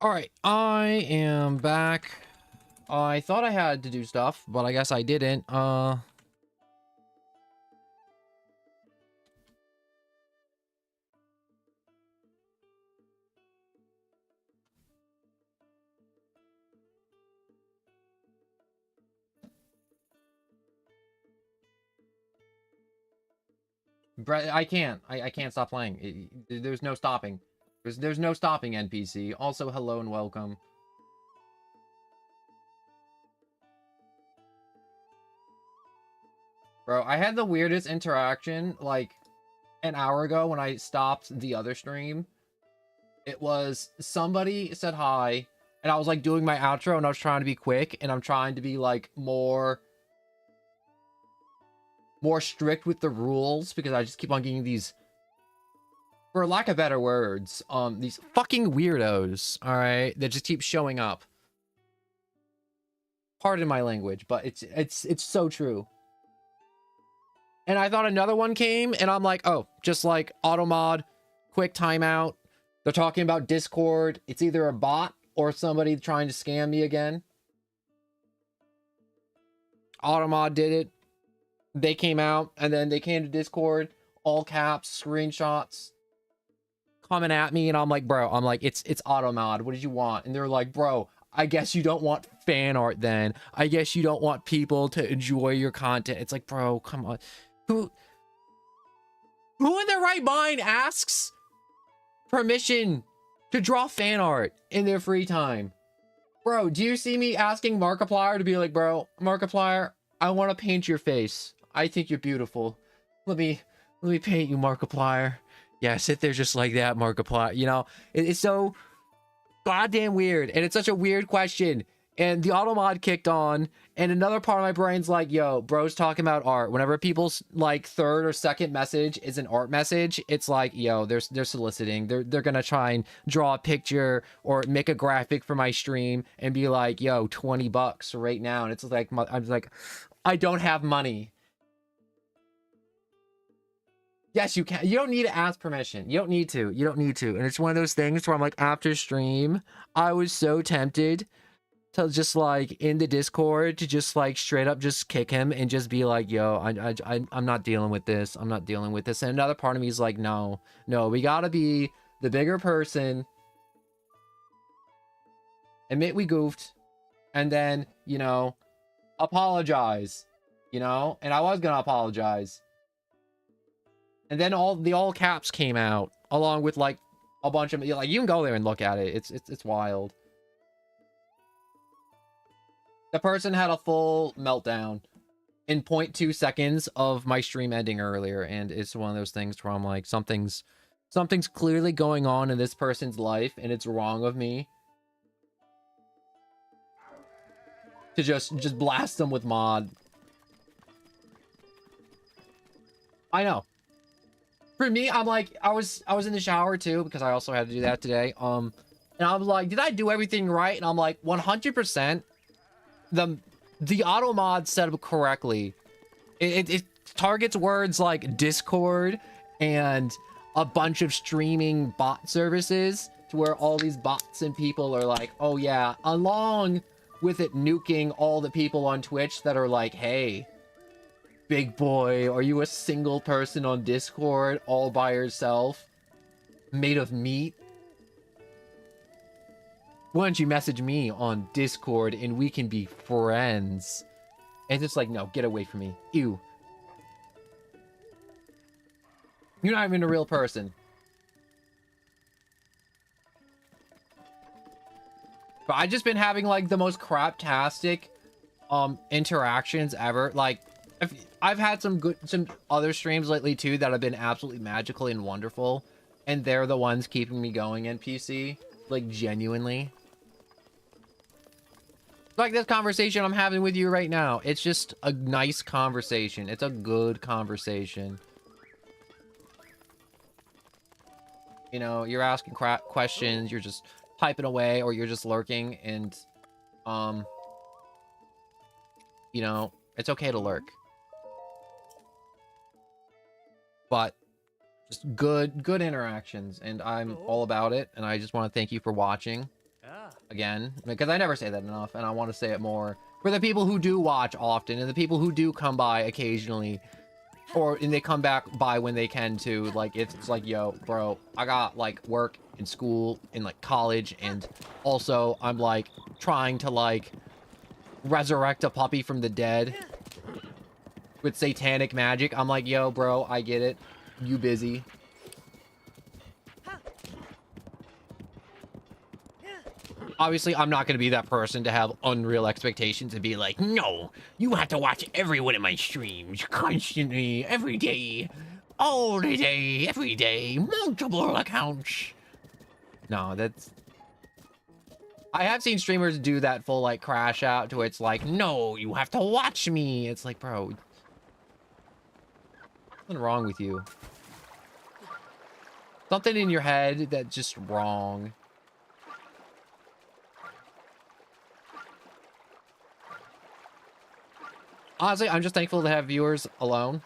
All right, I am back. I thought I had to do stuff, but I guess I didn't. I can't. I can't stop playing. There's no stopping. There's no stopping NPC. Also, hello and welcome. Bro, I had the weirdest interaction like an hour ago when I stopped the other stream. It was somebody said hi, and I was like doing my outro, and I was trying to be quick, and I'm trying to be like more strict with the rules because I just keep on getting these, for lack of better words, these fucking weirdos, all right, that just keep showing up. Pardon my language, but it's so true. And I thought another one came, and I'm like, oh, just like auto mod, quick timeout. They're talking about Discord. It's either a bot or somebody trying to scam me again. Automod did it. They came out, and then they came to Discord, all caps, screenshots, coming at me, and I'm like, bro, it's Automod. What did you want? And they're like, bro, I guess you don't want fan art then. I guess you don't want people to enjoy your content. It's like, bro, come on. Who in their right mind asks permission to draw fan art in their free time? Bro, do you see me asking Markiplier to be like, bro, Markiplier, I want to paint your face. I think you're beautiful. Let me paint you, Markiplier. Yeah, sit there just like that, Markiplier. You know, it's so goddamn weird, and it's such a weird question. And the auto mod kicked on, and another part of my brain's like, yo, bro's talking about art. Whenever people's like third or second message is an art message, it's like, yo, they're soliciting. They're gonna try and draw a picture or make a graphic for my stream and be like, yo, $20 right now. And it's like, I'm like, I don't have money. Yes, you can. You don't need to ask permission. You don't need to. You don't need to. And it's one of those things where I'm like, after stream, I was so tempted to just like in the Discord to just like straight up just kick him and just be like, yo, I'm not dealing with this. I'm not dealing with this. And another part of me is like, no, we gotta be the bigger person. Admit we goofed. And then, you know, apologize. You know? And I was gonna apologize. And then all caps came out along with like a bunch of, like, you can go there and look at it. It's wild. The person had a full meltdown in 0.2 seconds of my stream ending earlier, and it's one of those things where I'm like, something's clearly going on in this person's life, and it's wrong of me to just blast them with mod. I know. For me, I'm like, I was in the shower too, because I also had to do that today. And I was like, did I do everything right? And I'm like, 100%. The auto mod set up correctly. It targets words like Discord and a bunch of streaming bot services to where all these bots and people are like, oh yeah, along with it nuking all the people on Twitch that are like, hey, big boy, are you a single person on Discord all by yourself, made of meat? Why don't you message me on Discord and we can be friends? And it's like, no, get away from me. Ew. You're not even a real person. But I've just been having like the most craptastic interactions ever. Like, I've had some other streams lately too that have been absolutely magical and wonderful, and they're the ones keeping me going, NPC. Like, genuinely. Like this conversation I'm having with you right now. It's just a nice conversation. It's a good conversation. You know, you're asking questions, you're just typing away, or you're just lurking, and you know, it's okay to lurk. But just good interactions, and I'm all about it, and I just want to thank you for watching. again, because I never say that enough, and I want to say it more for the people who do watch often and the people who do come by occasionally, and they come back by when they can too. Like, it's like, yo, bro, I got like work and school and like college, and also I'm like trying to like resurrect a puppy from the dead with satanic magic. I'm like, yo, bro, I get it. You busy. Obviously, I'm not going to be that person to have unreal expectations and be like, no, you have to watch every one of my streams constantly, every day, all the day, every day, multiple accounts. No, that's... I have seen streamers do that full, like, crash out to where it's like, no, you have to watch me. It's like, bro, something wrong with you. Something in your head that's just wrong. Honestly, I'm just thankful to have viewers alone.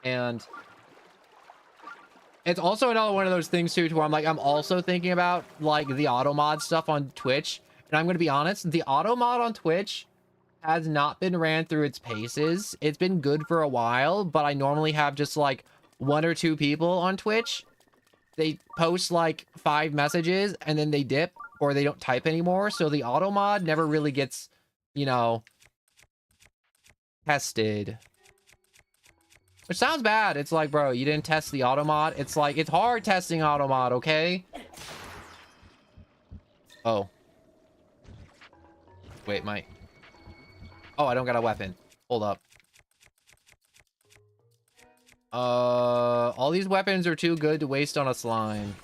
And it's also another one of those things too, to where I'm like, I'm also thinking about like the auto mod stuff on Twitch. And I'm going to be honest, the auto mod on Twitch has not been ran through its paces. It's been good for a while, but I normally have just like 1 or 2 people on Twitch. They post like 5 messages and then they dip, or they don't type anymore. So the auto mod never really gets, you know, tested. Which sounds bad. It's like, bro, you didn't test the auto mod. It's like, it's hard testing auto mod, okay? Oh. Wait, oh, I don't got a weapon. Hold up. All these weapons are too good to waste on a slime.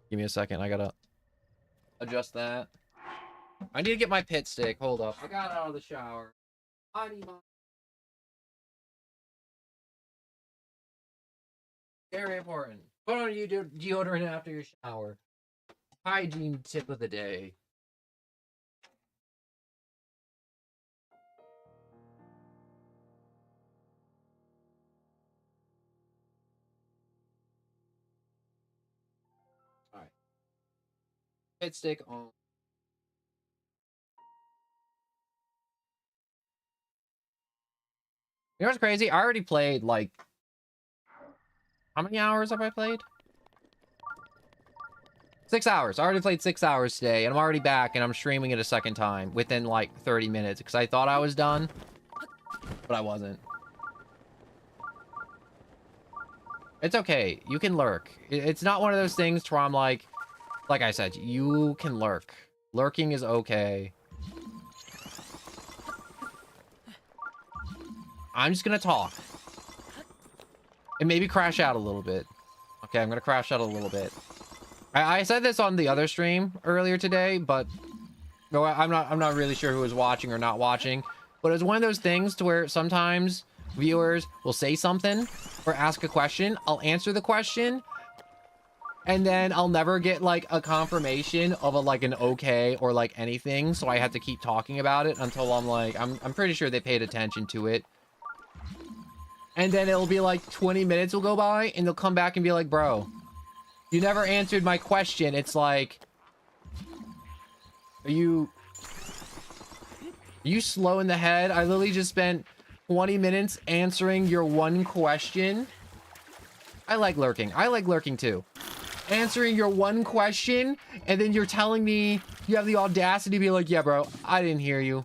Give me a second. I gotta adjust that. I need to get my pit stick. Hold up. I got out of the shower. I need my... Very important. Put on deodorant after your shower. Hygiene tip of the day. Alright. Pit stick on. You know what's crazy? I already played, like... How many hours have I played? 6 hours. I already played 6 hours today, and I'm already back, and I'm streaming it a second time within, like, 30 minutes, because I thought I was done, but I wasn't. It's okay. You can lurk. It's not one of those things where I'm like I said, you can lurk. Lurking is okay. I'm just gonna talk. And maybe crash out a little bit. Okay, I'm gonna crash out a little bit. I said this on the other stream earlier today, but no, I'm not really sure who was watching or not watching. But it's one of those things to where sometimes viewers will say something or ask a question. I'll answer the question, and then I'll never get like a confirmation of like an okay or like anything. So I have to keep talking about it until I'm like, I'm pretty sure they paid attention to it. And then it'll be like 20 minutes will go by, and they'll come back and be like, bro, you never answered my question. It's like, are you slow in the head? I literally just spent 20 minutes answering your one question. I like lurking. I like lurking too. Answering your one question, and then you're telling me you have the audacity to be like, yeah, bro, I didn't hear you.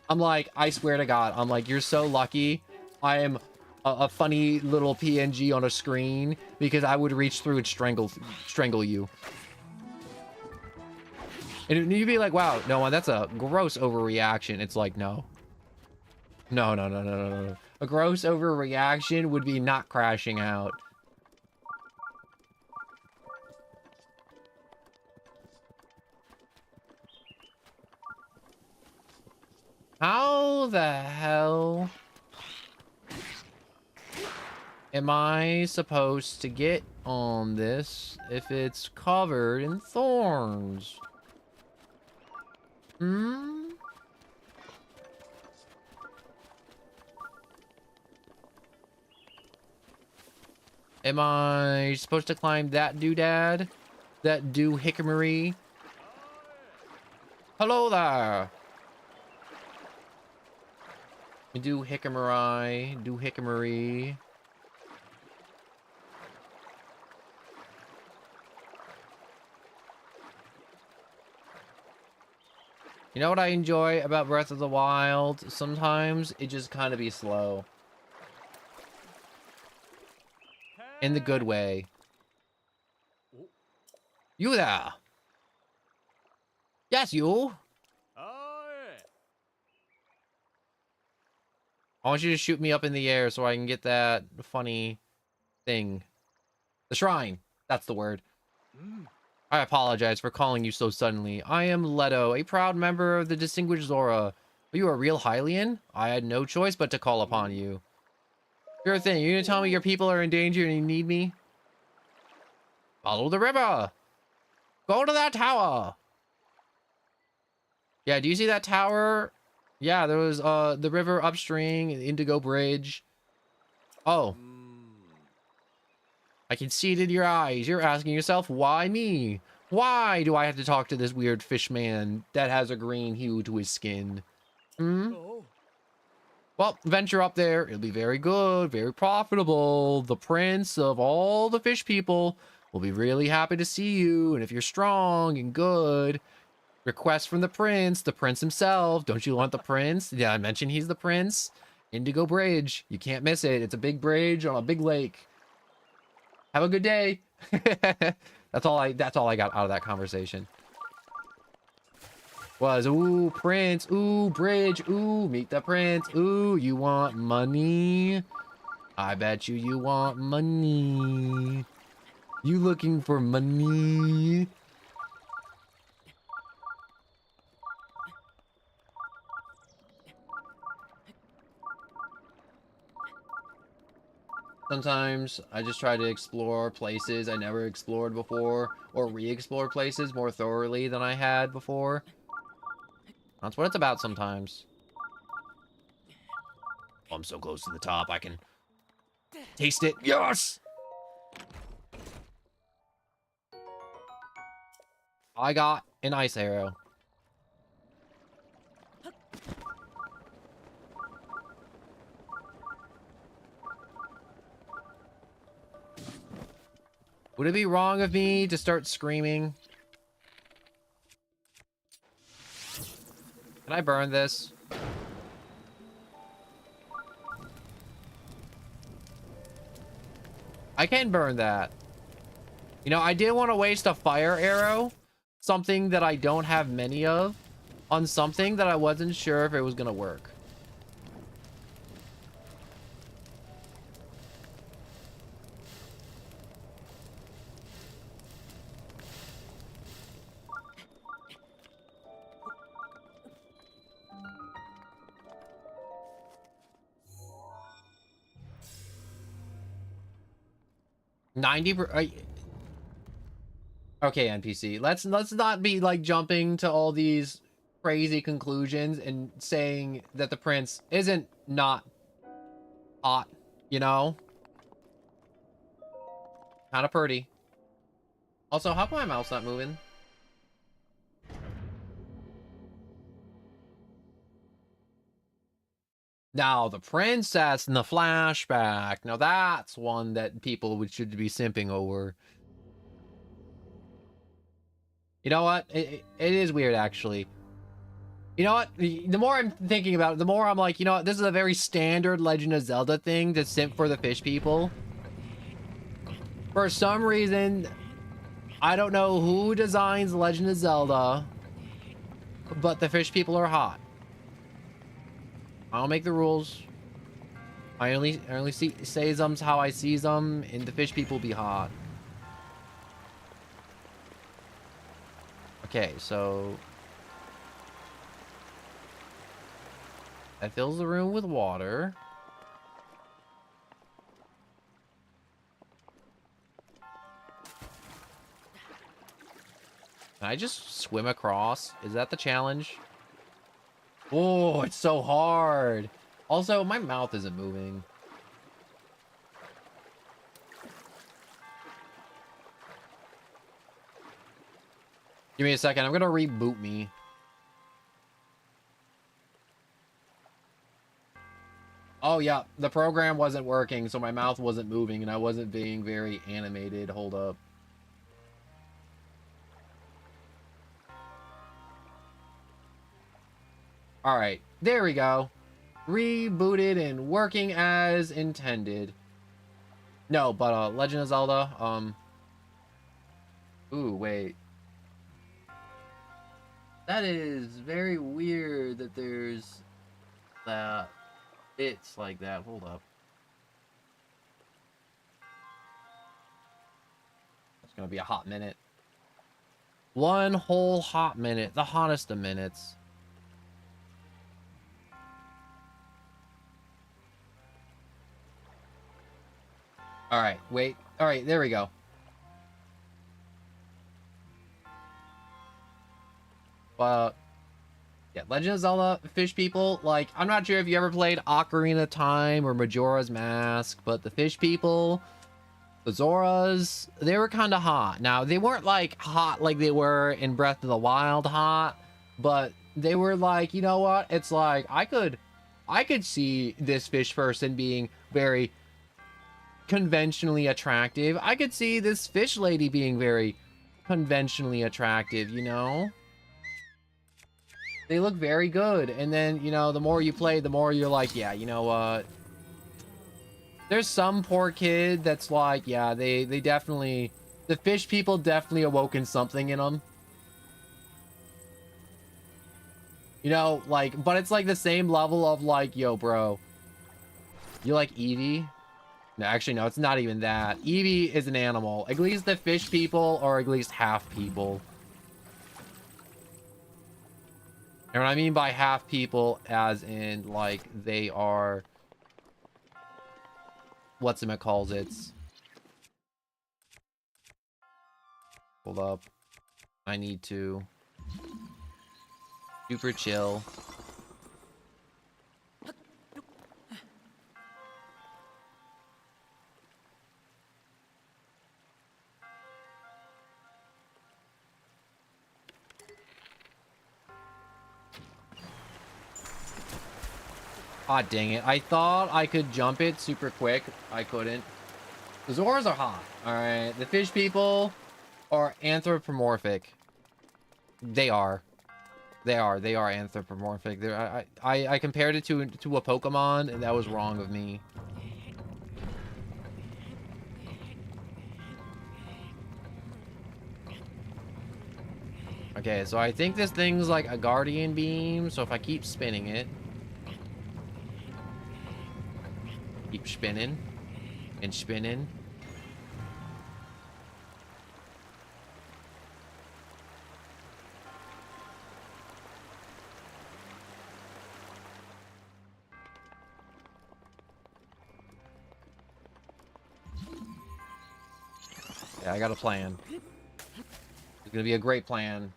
I'm like, I swear to God, I'm like, you're so lucky. I am a funny little PNG on a screen, because I would reach through and strangle you. And you'd be like, wow, no one, that's a gross overreaction. It's like, no. No, no, no, no, no, no. A gross overreaction would be not crashing out. How the hell am I supposed to get on this if it's covered in thorns? Hmm? Am I supposed to climb that doodad? That doohickory? Hello there! Doohickory. You know what I enjoy about Breath of the Wild? Sometimes it just kind of be slow. In the good way. You there! Yes, you! I want you to shoot me up in the air so I can get that funny thing. The shrine. That's the word. I apologize for calling you so suddenly. I am Leto, a proud member of the Distinguished Zora. Are you a real Hylian? I had no choice but to call upon you. Sure thing. You're gonna tell me your people are in danger and you need me? Follow the river! Go to that tower! Yeah, do you see that tower? Yeah, there was the river upstream, Indigo Bridge. Oh. I can see it in your eyes. You're asking yourself, why me? Why do I have to talk to this weird fish man that has a green hue to his skin? Hmm? Well, venture up there. It'll be very good, very profitable. The prince of all the fish people will be really happy to see you. And if you're strong and good, request from the prince himself. Don't you want the prince? Yeah, I mentioned he's the prince. Indigo Bridge. You can't miss it. It's a big bridge on a big lake. Have a good day. That's all I got out of that conversation. Was ooh, prince, ooh, bridge, ooh, meet the prince, ooh, you want money? I bet you want money. You looking for money? Sometimes I just try to explore places I never explored before, or re-explore places more thoroughly than I had before. That's what it's about sometimes. Oh, I'm so close to the top, I can taste it. Yes! I got an ice arrow. Would it be wrong of me to start screaming? Can I burn this? I can burn that. You know, I didn't want to waste a fire arrow, something that I don't have many of, on something that I wasn't sure if it was going to work. Okay, NPC. Let's not be like jumping to all these crazy conclusions and saying that the prince isn't not hot, you know? Kind of pretty. Also, how come my mouse not moving? Now, the princess in the flashback. Now, that's one that people should be simping over. You know what? It is weird, actually. You know what? The more I'm thinking about it, the more I'm like, you know what? This is a very standard Legend of Zelda thing to simp for the fish people. For some reason, I don't know who designs Legend of Zelda, but the fish people are hot. I don't make the rules. I only say them how I see them, and the fish people be hot. Okay, so that fills the room with water. Can I just swim across? Is that the challenge? Oh, it's so hard. Also, my mouth isn't moving. Give me a second. I'm gonna reboot me. Oh yeah, the program wasn't working, so my mouth wasn't moving and I wasn't being very animated. Hold up. All right, there we go. Rebooted and working as intended. No, but Legend of Zelda, ooh, wait. That is very weird that there's that it's like that. Hold up. It's gonna be a hot minute. One whole hot minute, the hottest of minutes. All right, wait. All right, there we go. Yeah, Legend of Zelda fish people, like, I'm not sure if you ever played Ocarina of Time or Majora's Mask, but the fish people, the Zoras, they were kind of hot. Now, they weren't like hot like they were in Breath of the Wild hot, but they were like, you know what? It's like I could see this fish person being very conventionally attractive. I could see this fish lady being very conventionally attractive, you know? They look very good. And then, you know, the more you play, the more you're like, yeah, you know what? There's some poor kid that's like, yeah, they definitely, the fish people definitely awoken something in them. You know, like, but it's like the same level of like, yo, bro, you like Eevee? No, actually, no, it's not even that. Eevee is an animal. At least the fish people are at least half people. And what I mean by half people, as in, like, they are... what's-it-calls-its. Hold up. I need to... super chill. Ah, dang it. I thought I could jump it super quick. I couldn't. The Zoras are hot. Alright. The fish people are anthropomorphic. They are. They are anthropomorphic. I compared it to a Pokemon, and that was wrong of me. Okay, so I think this thing's like a guardian beam, so if I keep spinning it... keep spinning. And spinning. Yeah, I got a plan. It's gonna be a great plan.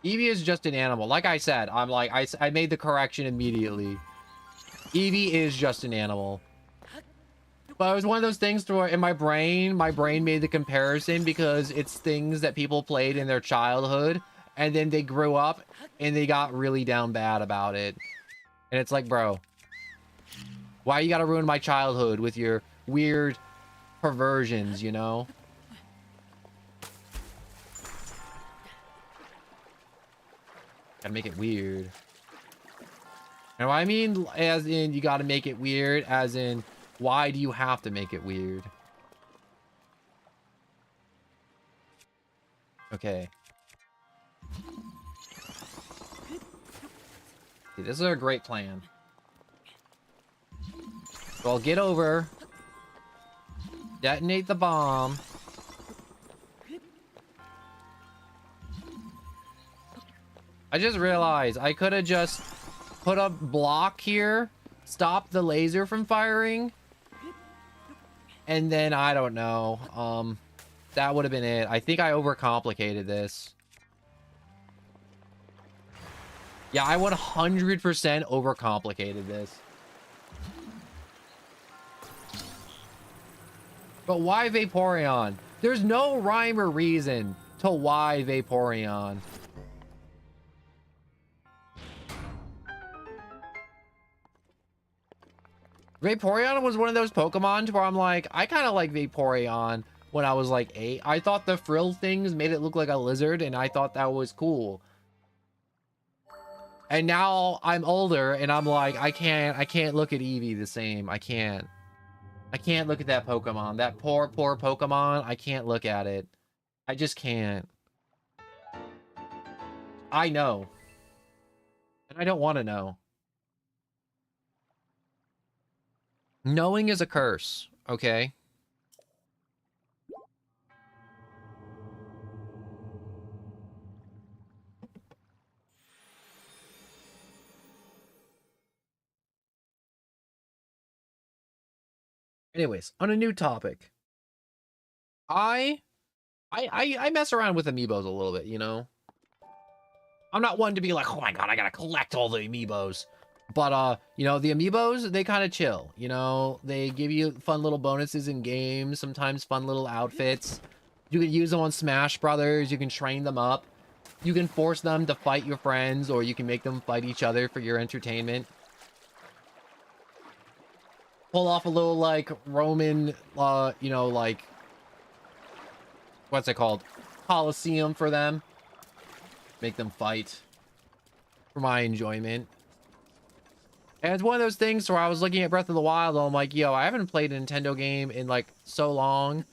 Eevee is just an animal. Like I said, I'm like, I made the correction immediately. Eevee is just an animal. But it was one of those things where in my brain made the comparison because it's things that people played in their childhood. And then they grew up and they got really down bad about it. And it's like, bro, why you gotta ruin my childhood with your weird perversions, you know? Gotta make it weird. And what I mean, as in, you gotta make it weird, as in, why do you have to make it weird? Okay. See, this is a great plan. So I'll get over, detonate the bomb. I just realized I could have just put a block here, stop the laser from firing, and then I don't know. That would have been it. I think I overcomplicated this. Yeah, I 100% overcomplicated this. But why Vaporeon? There's no rhyme or reason to why Vaporeon. Vaporeon was one of those Pokemon where I'm like, I kind of like Vaporeon when I was like 8. I thought the frill things made it look like a lizard, and I thought that was cool. And now I'm older, and I'm like, I can't look at Eevee the same. I can't look at that Pokemon. That poor Pokemon. I can't look at it. I just can't. I know. And I don't want to know. Knowing is a curse, okay? Anyways, on a new topic. I mess around with amiibos a little bit, you know? I'm not one to be like, oh my god, I gotta collect all the amiibos. But, you know, the amiibos, they kind of chill. You know, they give you fun little bonuses in games, sometimes fun little outfits. You can use them on Smash Brothers. You can train them up. You can force them to fight your friends, or you can make them fight each other for your entertainment. Pull off a little, like, Roman, you know, like, what's it called? Coliseum for them. Make them fight for my enjoyment. And it's one of those things where I was looking at Breath of the Wild and I'm like, yo, I haven't played a Nintendo game in like so long,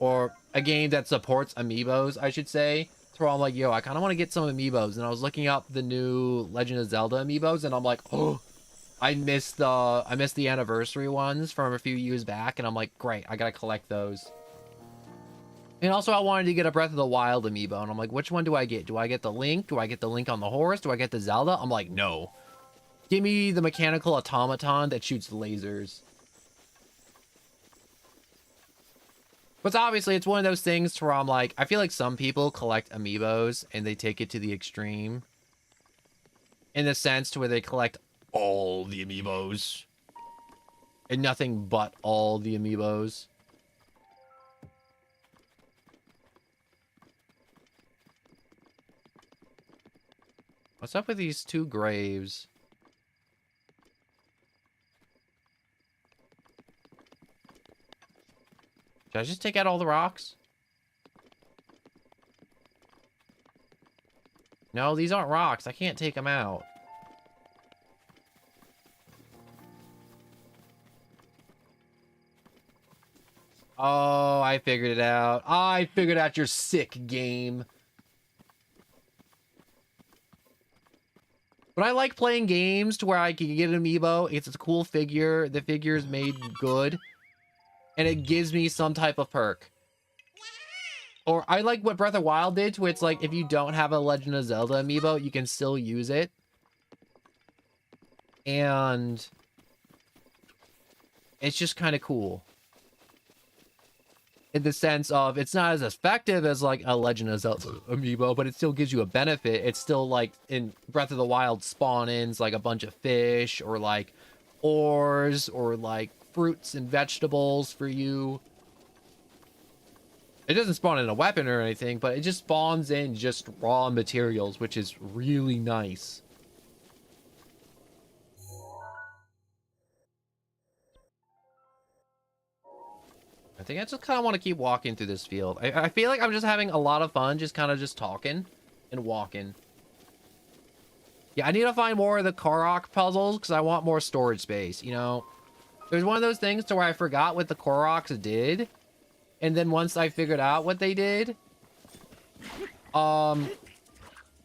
or a game that supports amiibos, I should say. So I'm like, yo, I kind of want to get some amiibos. And I was looking up the new Legend of Zelda amiibos, and I'm like, oh, I missed the anniversary ones from a few years back, and I'm like, great, I gotta collect those. And also I wanted to get a Breath of the Wild amiibo, and I'm like, which one do I get? Do I get the Link? Do I get the Link on the horse? Do I get the Zelda? I'm like, no. Give me the mechanical automaton that shoots lasers. But obviously, it's one of those things where I'm like, I feel like some people collect amiibos and they take it to the extreme. In the sense to where they collect all the amiibos. And nothing but all the amiibos. What's up with these two graves? Should I just take out all the rocks? No, these aren't rocks. I can't take them out. Oh, I figured it out. I figured out your sick game. But I like playing games to where I can get an amiibo. It's a cool figure. The figure is made good. And it gives me some type of perk. Or I like what Breath of Wild did, to where it's like, if you don't have a Legend of Zelda amiibo, you can still use it. And it's just kind of cool. In the sense of, it's not as effective as like a Legend of Zelda amiibo, but it still gives you a benefit. It's still like in Breath of the Wild spawn-ins, like a bunch of fish, or like ores, or like fruits and vegetables for you. It doesn't spawn in a weapon or anything, but it just spawns in just raw materials, which is really nice. I think I just kind of want to keep walking through this field. I feel like I'm just having a lot of fun just kind of just talking and walking. Yeah, I need to find more of the Korok puzzles because I want more storage space, you know? There's one of those things to where I forgot what the Koroks did. And then once I figured out what they did, I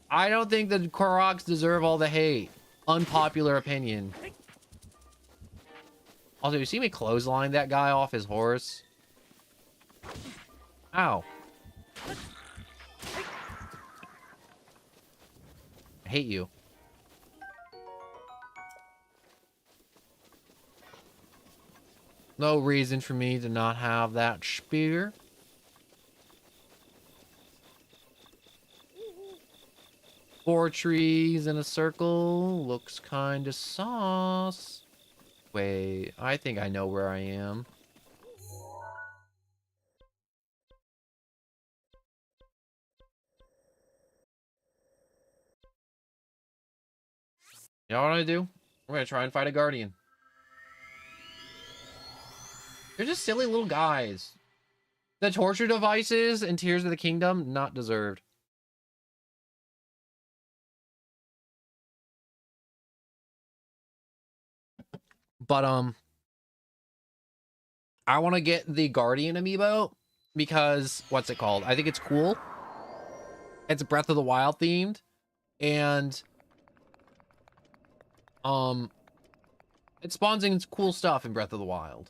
don't think the Koroks deserve all the hate. Unpopular opinion. Also, you see me clothesline that guy off his horse? Ow. I hate you. No reason for me to not have that spear. Four trees in a circle. Looks kinda sauce. Wait, I think I know where I am. You know what I'm gonna do? We're gonna try and fight a guardian. They're just silly little guys. The torture devices and Tears of the Kingdom, not deserved. But I want to get the Guardian amiibo because what's it called? I think it's cool. It's Breath of the Wild themed, and it spawns in cool stuff in Breath of the Wild.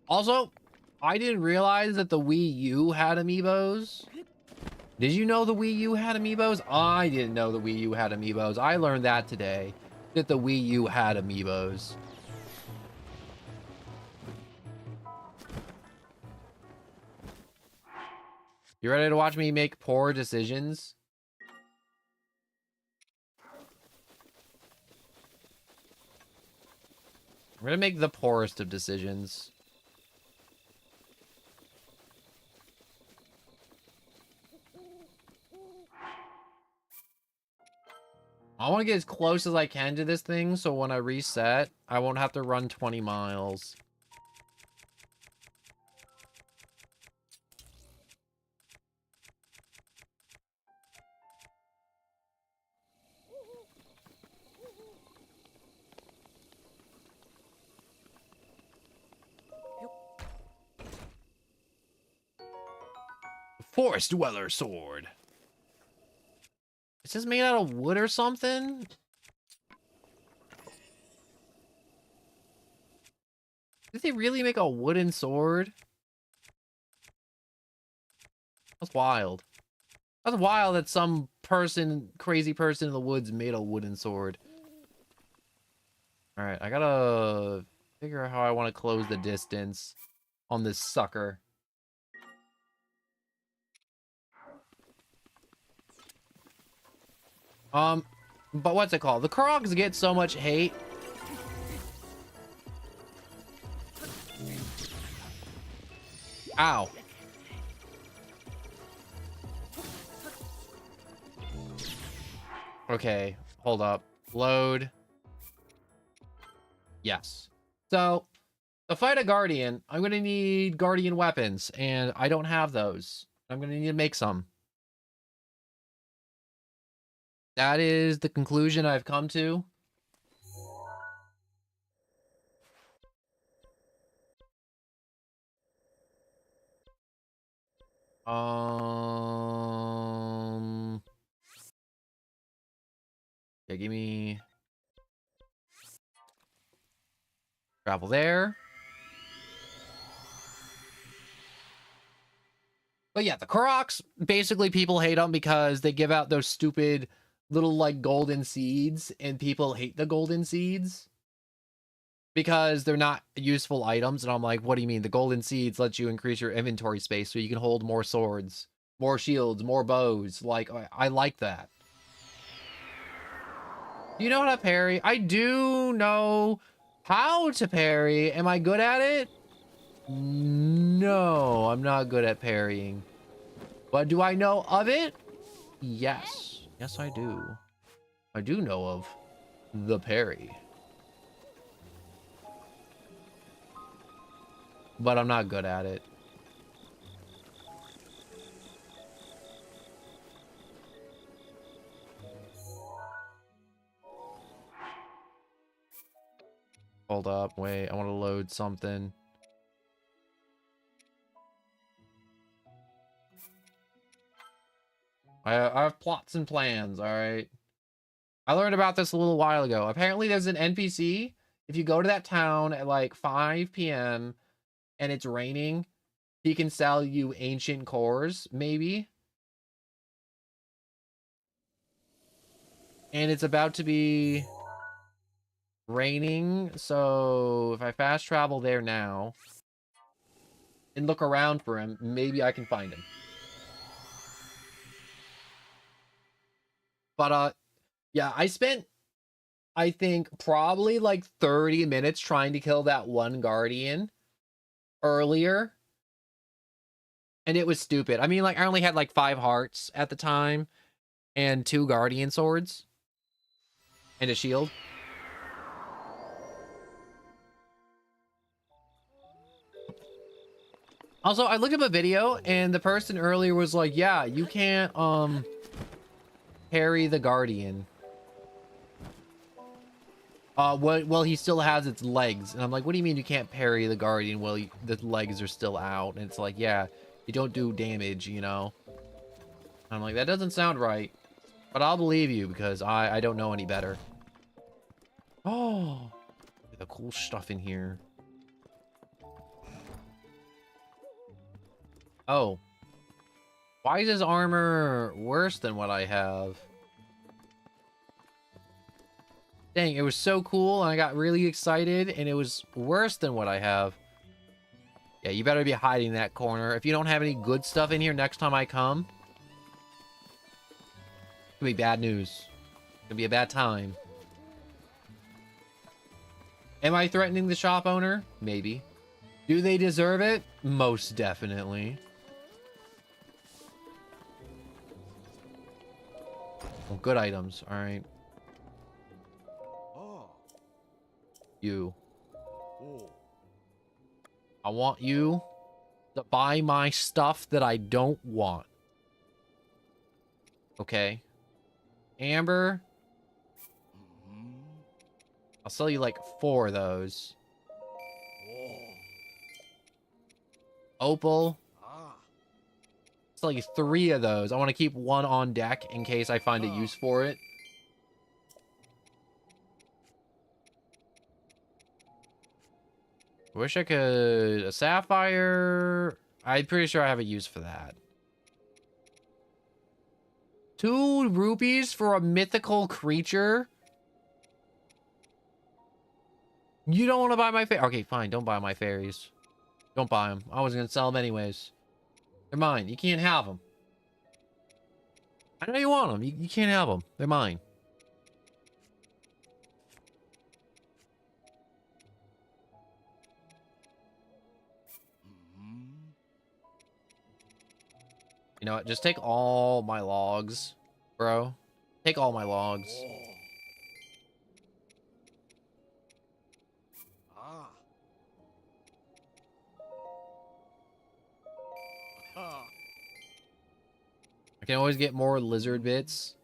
Also, I didn't realize that the Wii U had amiibos. Did you know the Wii U had amiibos? I didn't know the Wii U had amiibos. I learned that today, that the Wii U had amiibos. You ready to watch me make poor decisions? I'm gonna make the poorest of decisions. I want to get as close as I can to this thing, so when I reset, I won't have to run 20 miles. Forest Dweller Sword. Is this made out of wood or something? Did they really make a wooden sword? That's wild. That's wild that some person, crazy person in the woods made a wooden sword. Alright, I gotta figure out how I want to close the distance on this sucker. But what's it called? The Krogs get so much hate. Ow. Okay, hold up. Load. Yes. So, to fight a Guardian, I'm going to need Guardian weapons, and I don't have those. I'm going to need to make some. That is the conclusion I've come to. Yeah, give me travel there. But yeah, the Koroks, basically people hate them because they give out those stupid little like golden seeds, and people hate the golden seeds because they're not useful items. And I'm like, what do you mean? The golden seeds let you increase your inventory space so you can hold more swords, more shields, more bows. Like, I like that. Do you know how to parry? I do know how to parry. Am I good at it? No, I'm not good at parrying. But do I know of it? Yes. Yes, I do. I do know of the parry. But I'm not good at it. Hold up, wait, I want to load something. I have plots and plans, alright? I learned about this a little while ago. Apparently there's an NPC. If you go to that town at like 5 p.m. and it's raining, he can sell you ancient cores, maybe. And it's about to be raining, so if I fast travel there now and look around for him, maybe I can find him. But yeah, I spent, I think, probably like 30 minutes trying to kill that one guardian earlier. And it was stupid. I mean, like, I only had like 5 hearts at the time and 2 guardian swords and a shield. Also, I looked up a video and the person earlier was like, yeah, you can't parry the guardian. Well, he still has its legs. And I'm like, what do you mean you can't parry the guardian while the legs are still out? And it's like, yeah, you don't do damage, you know? I'm like, that doesn't sound right. But I'll believe you because I don't know any better. Oh, the cool stuff in here. Oh. Why is his armor worse than what I have? Dang, it was so cool and I got really excited and it was worse than what I have. Yeah, you better be hiding that corner. If you don't have any good stuff in here next time I come, it's gonna be bad news. It's gonna be a bad time. Am I threatening the shop owner? Maybe. Do they deserve it? Most definitely. Oh, good items. All right. You. I want you to buy my stuff that I don't want. Okay. Amber. I'll sell you like 4 of those. Opal. I'll sell you 3 of those. I want to keep 1 on deck in case I find a use for it. Wish I could... A sapphire... I'm pretty sure I have a use for that. 2 rupees for a mythical creature? You don't want to buy my fairies? Okay, fine. Don't buy my fairies. Don't buy them. I was going to sell them anyways. They're mine. You can't have them. I know you want them. You can't have them. They're mine. You know what? Just take all my logs, bro. Take all my logs. I can always get more lizard bits.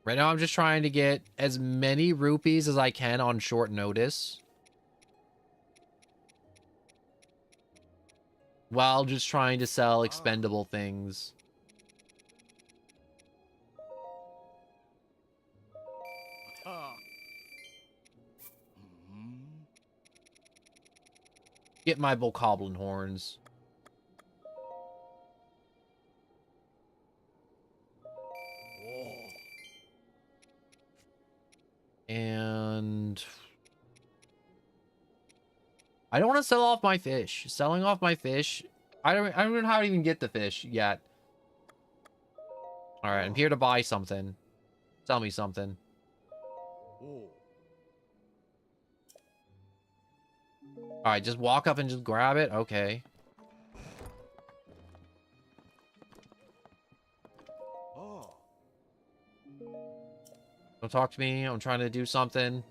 Right now, I'm just trying to get as many rupees as I can on short notice. While just trying to sell expendable things. Get my bokoblin horns. And... I don't want to sell off my fish. Selling off my fish... I don't know how to even get the fish yet. Alright, I'm here to buy something. Sell me something. Alright, just walk up and just grab it? Okay. Don't talk to me. I'm trying to do something.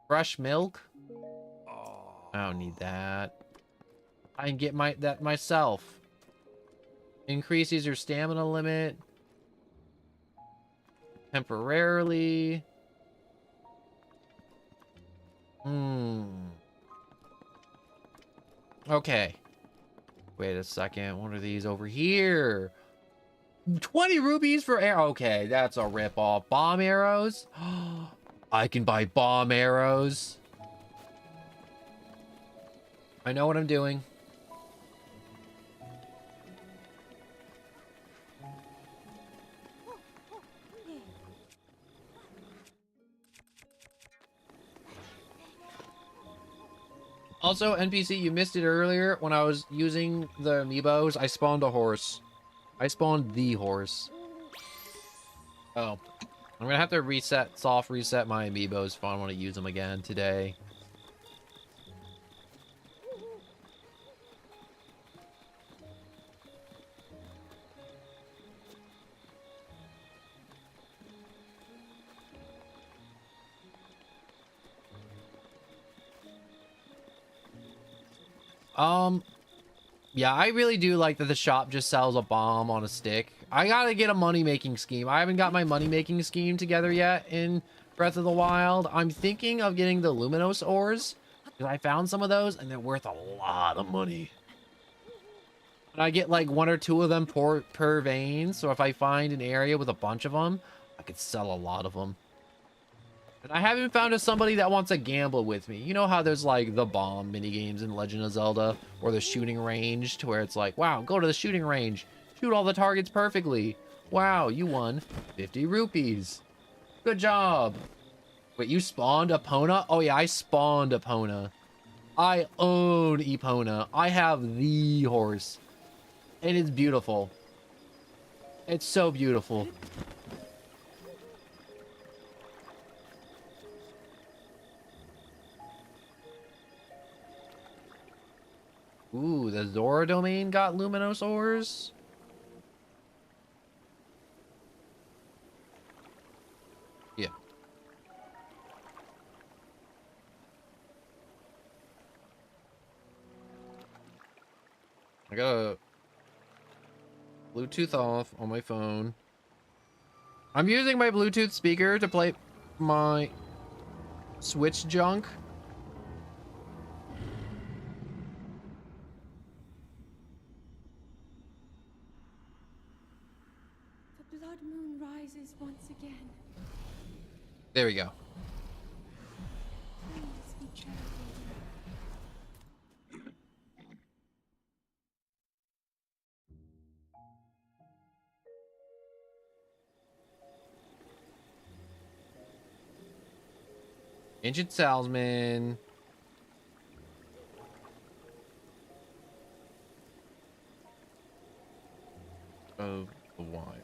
Fresh milk? I don't need that. I can get that myself. Increases your stamina limit. Temporarily. Okay. Wait a second. What are these over here? 20 rupees for air. Okay, that's a ripoff. Bomb arrows? I can buy bomb arrows. I know what I'm doing. Also, NPC, you missed it earlier. When I was using the amiibos, I spawned a horse. I spawned the horse. Oh. I'm gonna have to soft reset my amiibos if I want to use them again today. Yeah, I really do like that the shop just sells a bomb on a stick. I gotta get a money-making scheme. I haven't got my money-making scheme together yet in Breath of the Wild. I'm thinking of getting the Luminous ores, because I found some of those, and they're worth a lot of money. And I get like 1 or 2 of them per vein, so if I find an area with a bunch of them, I could sell a lot of them. And I haven't found somebody that wants to gamble with me. You know how there's like the bomb minigames in Legend of Zelda, or the shooting range, to where it's like, wow, go to the shooting range, shoot all the targets perfectly. Wow, you won 50 rupees. Good job. Wait, you spawned Epona? Oh yeah, I spawned Epona. I own Epona. I have the horse. And it's beautiful. It's so beautiful. Ooh, the Zora domain got Luminous ores. Yeah. I got a Bluetooth off on my phone. I'm using my Bluetooth speaker to play my Switch junk. The blood moon rises once again. There we go. Please be careful. Ancient Salesman. Of the Wild.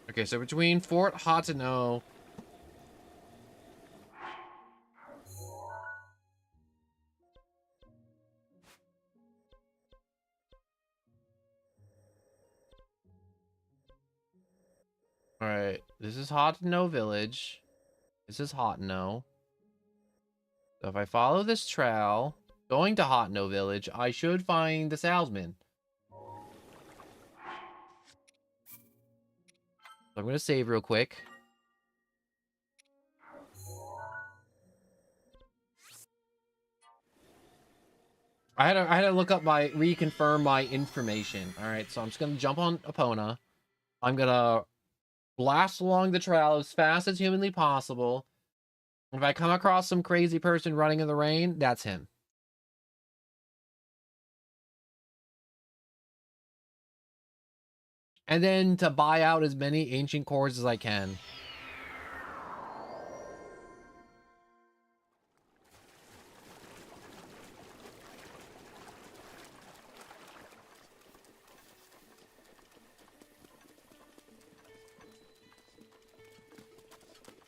Okay, so between Fort Hateno. Alright, this is Hateno Village. This is Hateno. So if I follow this trail, going to Hateno Village, I should find the salesman. So I'm gonna save real quick. I had to look up reconfirm my information. All right, so I'm just gonna jump on Epona. I'm gonna blast along the trail as fast as humanly possible. If I come across some crazy person running in the rain, that's him. And then to buy out as many ancient cores as I can.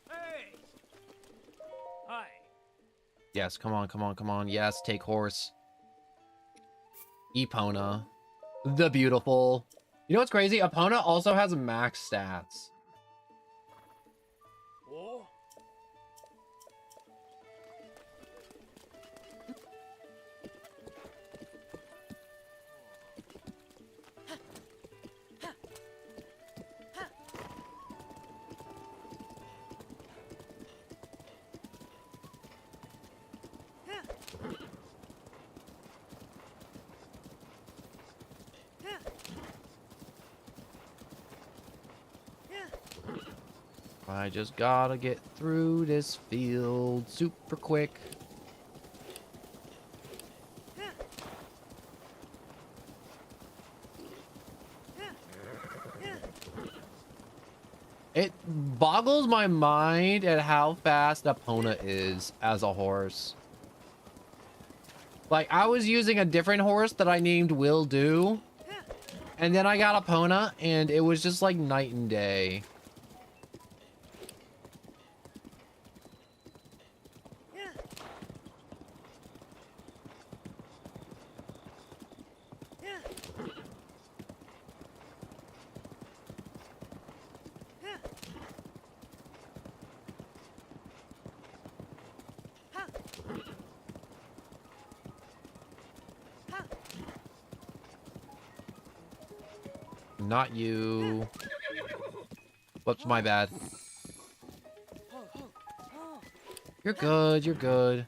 Hey! Hi. Yes, come on, come on, come on. Yes, take horse. Epona. The beautiful. You know what's crazy? Epona also has max stats. Oh? I just gotta get through this field super quick. It boggles my mind at how fast Epona is as a horse. Like, I was using a different horse that I named Will Do, and then I got Epona, and it was just like night and day. Not you. Whoops, my bad. You're good, you're good.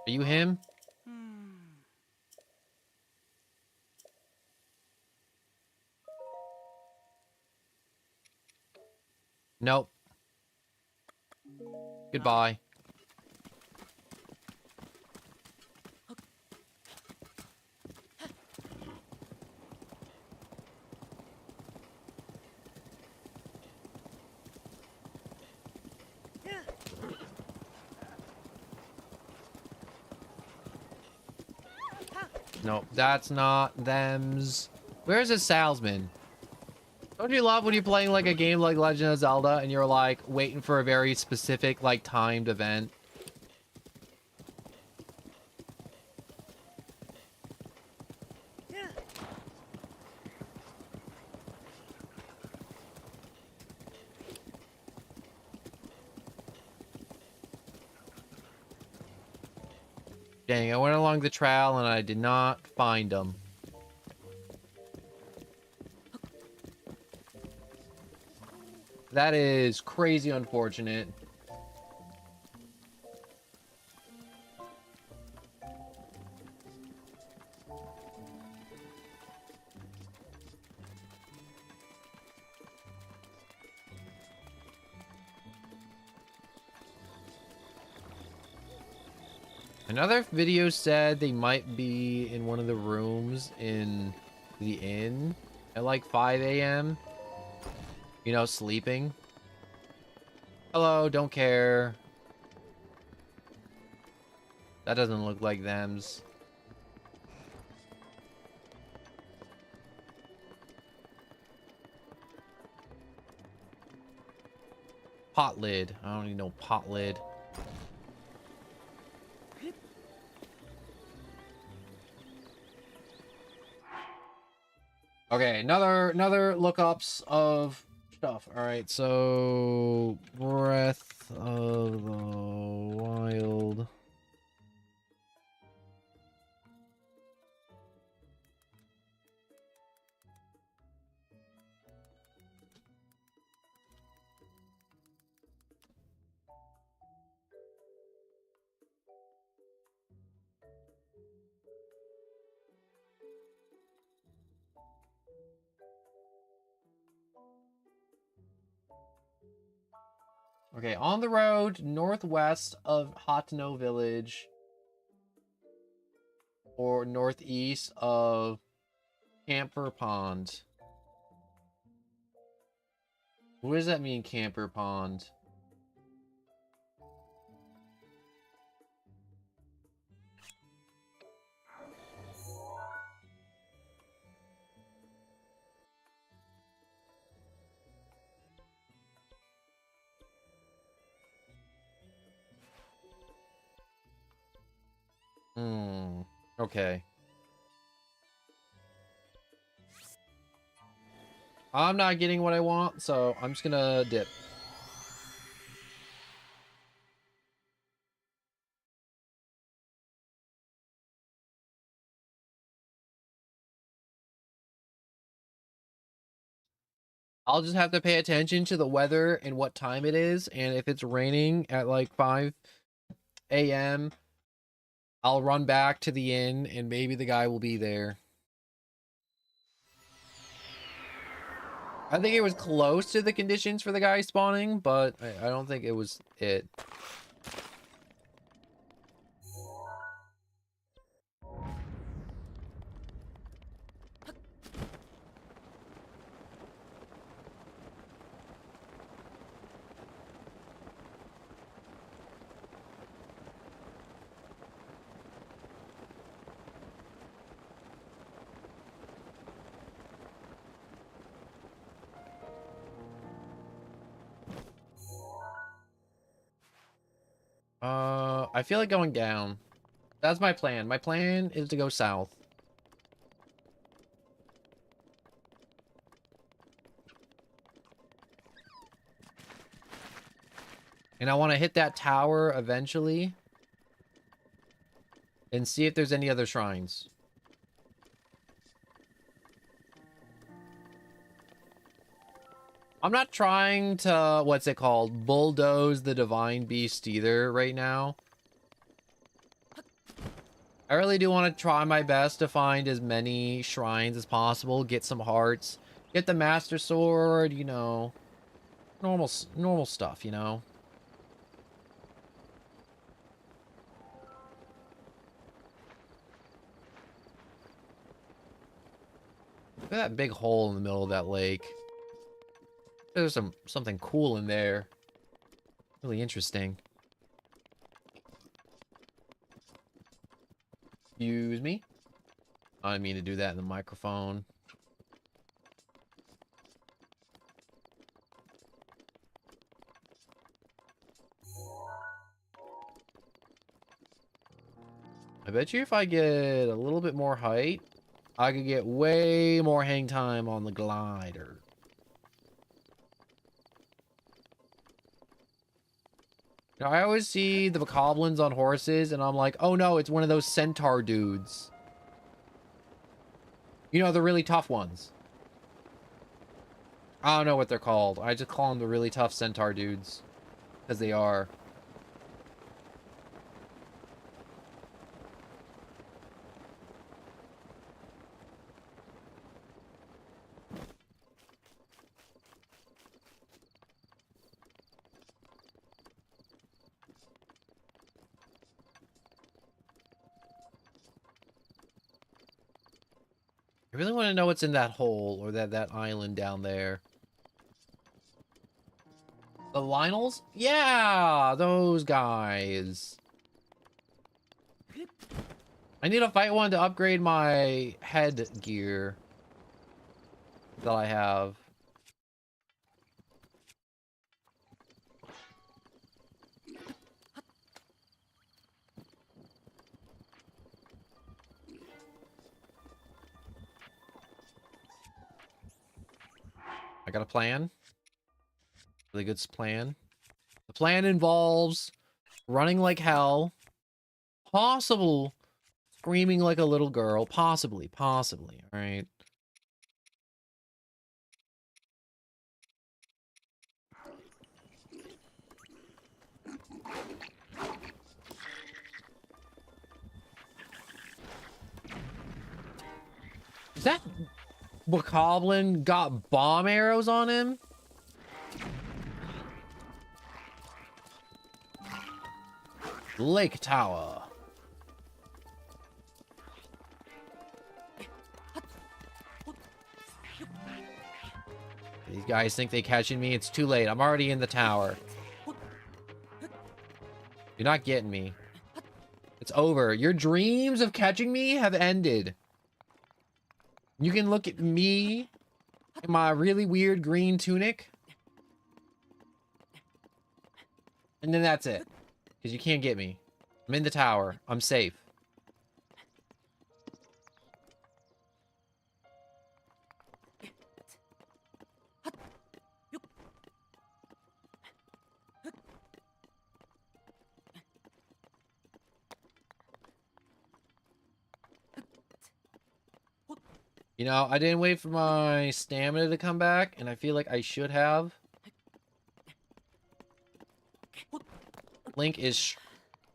Are you him? Nope. Goodbye. Nope, that's not them's. Where's the salesman? Don't you love when you're playing like a game like Legend of Zelda and you're like waiting for a very specific like timed event? Dang, I went along the trail and I did not find them. That is crazy unfortunate. Another video said they might be in one of the rooms in the inn at like 5 a.m. You know, sleeping. Hello, don't care. That doesn't look like them's. Pot lid. I don't even know pot lid. Okay, another lookups of stuff. All right, so Breath of the Wild. Okay, on the road northwest of Hateno Village or northeast of Camper Pond. What does that mean, Camper Pond? Okay. I'm not getting what I want, so I'm just gonna dip. I'll just have to pay attention to the weather and what time it is, and if it's raining at like 5 a.m., I'll run back to the inn and maybe the guy will be there. I think it was close to the conditions for the guy spawning, but I don't think it was it. I feel like going down. That's my plan. My plan is to go south. And I want to hit that tower eventually. And see if there's any other shrines. I'm not trying to, what's it called? Bulldoze the divine beast either right now. I really do want to try my best to find as many shrines as possible. Get some hearts. Get the master sword, you know. Normal stuff, you know. Look at that big hole in the middle of that lake. There's something cool in there. Really interesting. Excuse me. I didn't mean to do that in the microphone. I bet you if I get a little bit more height, I could get way more hang time on the glider. You know, I always see the bokoblins on horses, and I'm like, oh no, it's one of those centaur dudes. You know, the really tough ones. I don't know what they're called. I just call them the really tough centaur dudes. Because they are. I really want to know what's in that hole or that island down there. The Lionels? Yeah, those guys. I need to fight one to upgrade my headgear that I have. I got a plan. Really good plan. The plan involves running like hell. Possible screaming like a little girl. Possibly. Alright. Is that bokoblin got bomb arrows on him? Lake Tower. These guys think they catching me. It's too late. I'm already in the tower. You're not getting me. It's over. Your dreams of catching me have ended. You can look at me in my really weird green tunic. And then that's it. Because you can't get me. I'm in the tower. I'm safe. You know, I didn't wait for my stamina to come back, and I feel like I should have. Link is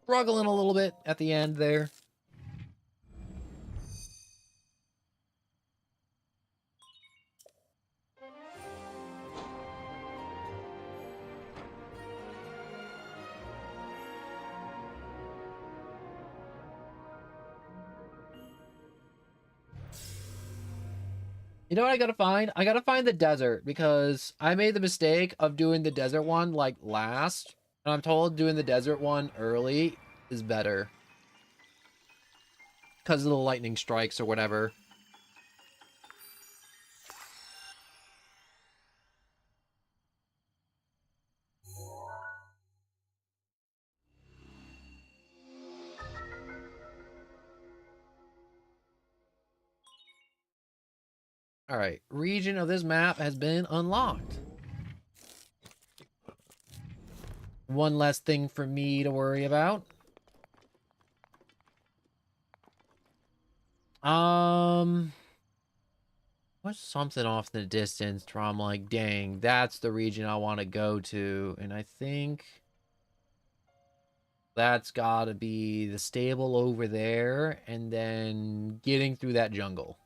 struggling a little bit at the end there. You know what I gotta find? I gotta find the desert, because I made the mistake of doing the desert one like last, and I'm told doing the desert one early is better because of the lightning strikes or whatever. All right, region of this map has been unlocked. One less thing for me to worry about. What's something off in the distance where I'm like, dang, that's the region I want to go to, and I think that's gotta be the stable over there, and then getting through that jungle.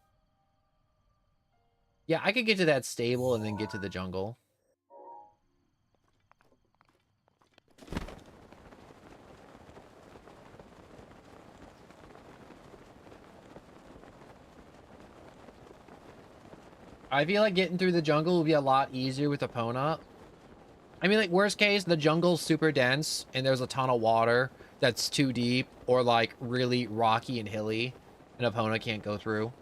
Yeah, I could get to that stable and then get to the jungle. I feel like getting through the jungle will be a lot easier with Epona. I mean, like, worst case, the jungle's super dense and there's a ton of water that's too deep or, like, really rocky and hilly and Epona can't go through.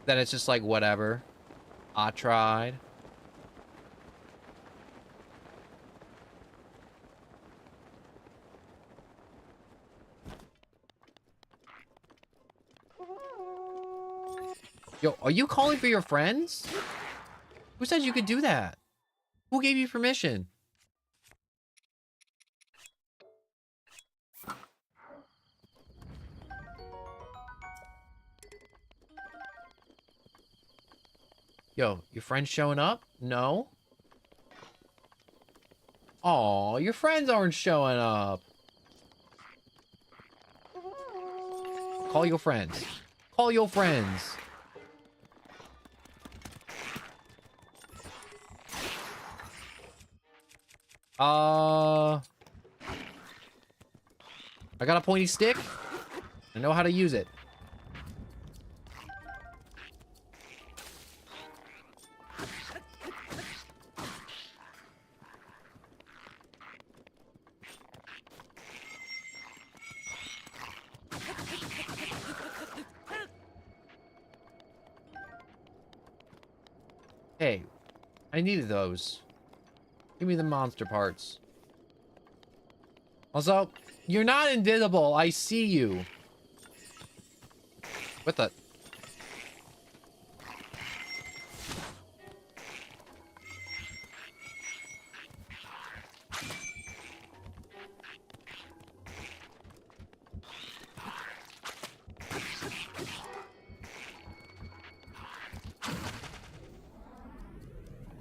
Then it's just like, whatever. I tried. Yo, are you calling for your friends? Who said you could do that? Who gave you permission? Yo, your friends showing up? No? Aw, your friends aren't showing up. Call your friends. Call your friends. I got a pointy stick. I know how to use it. Hey, I needed those. Give me the monster parts. Also, you're not invisible. I see you. What the?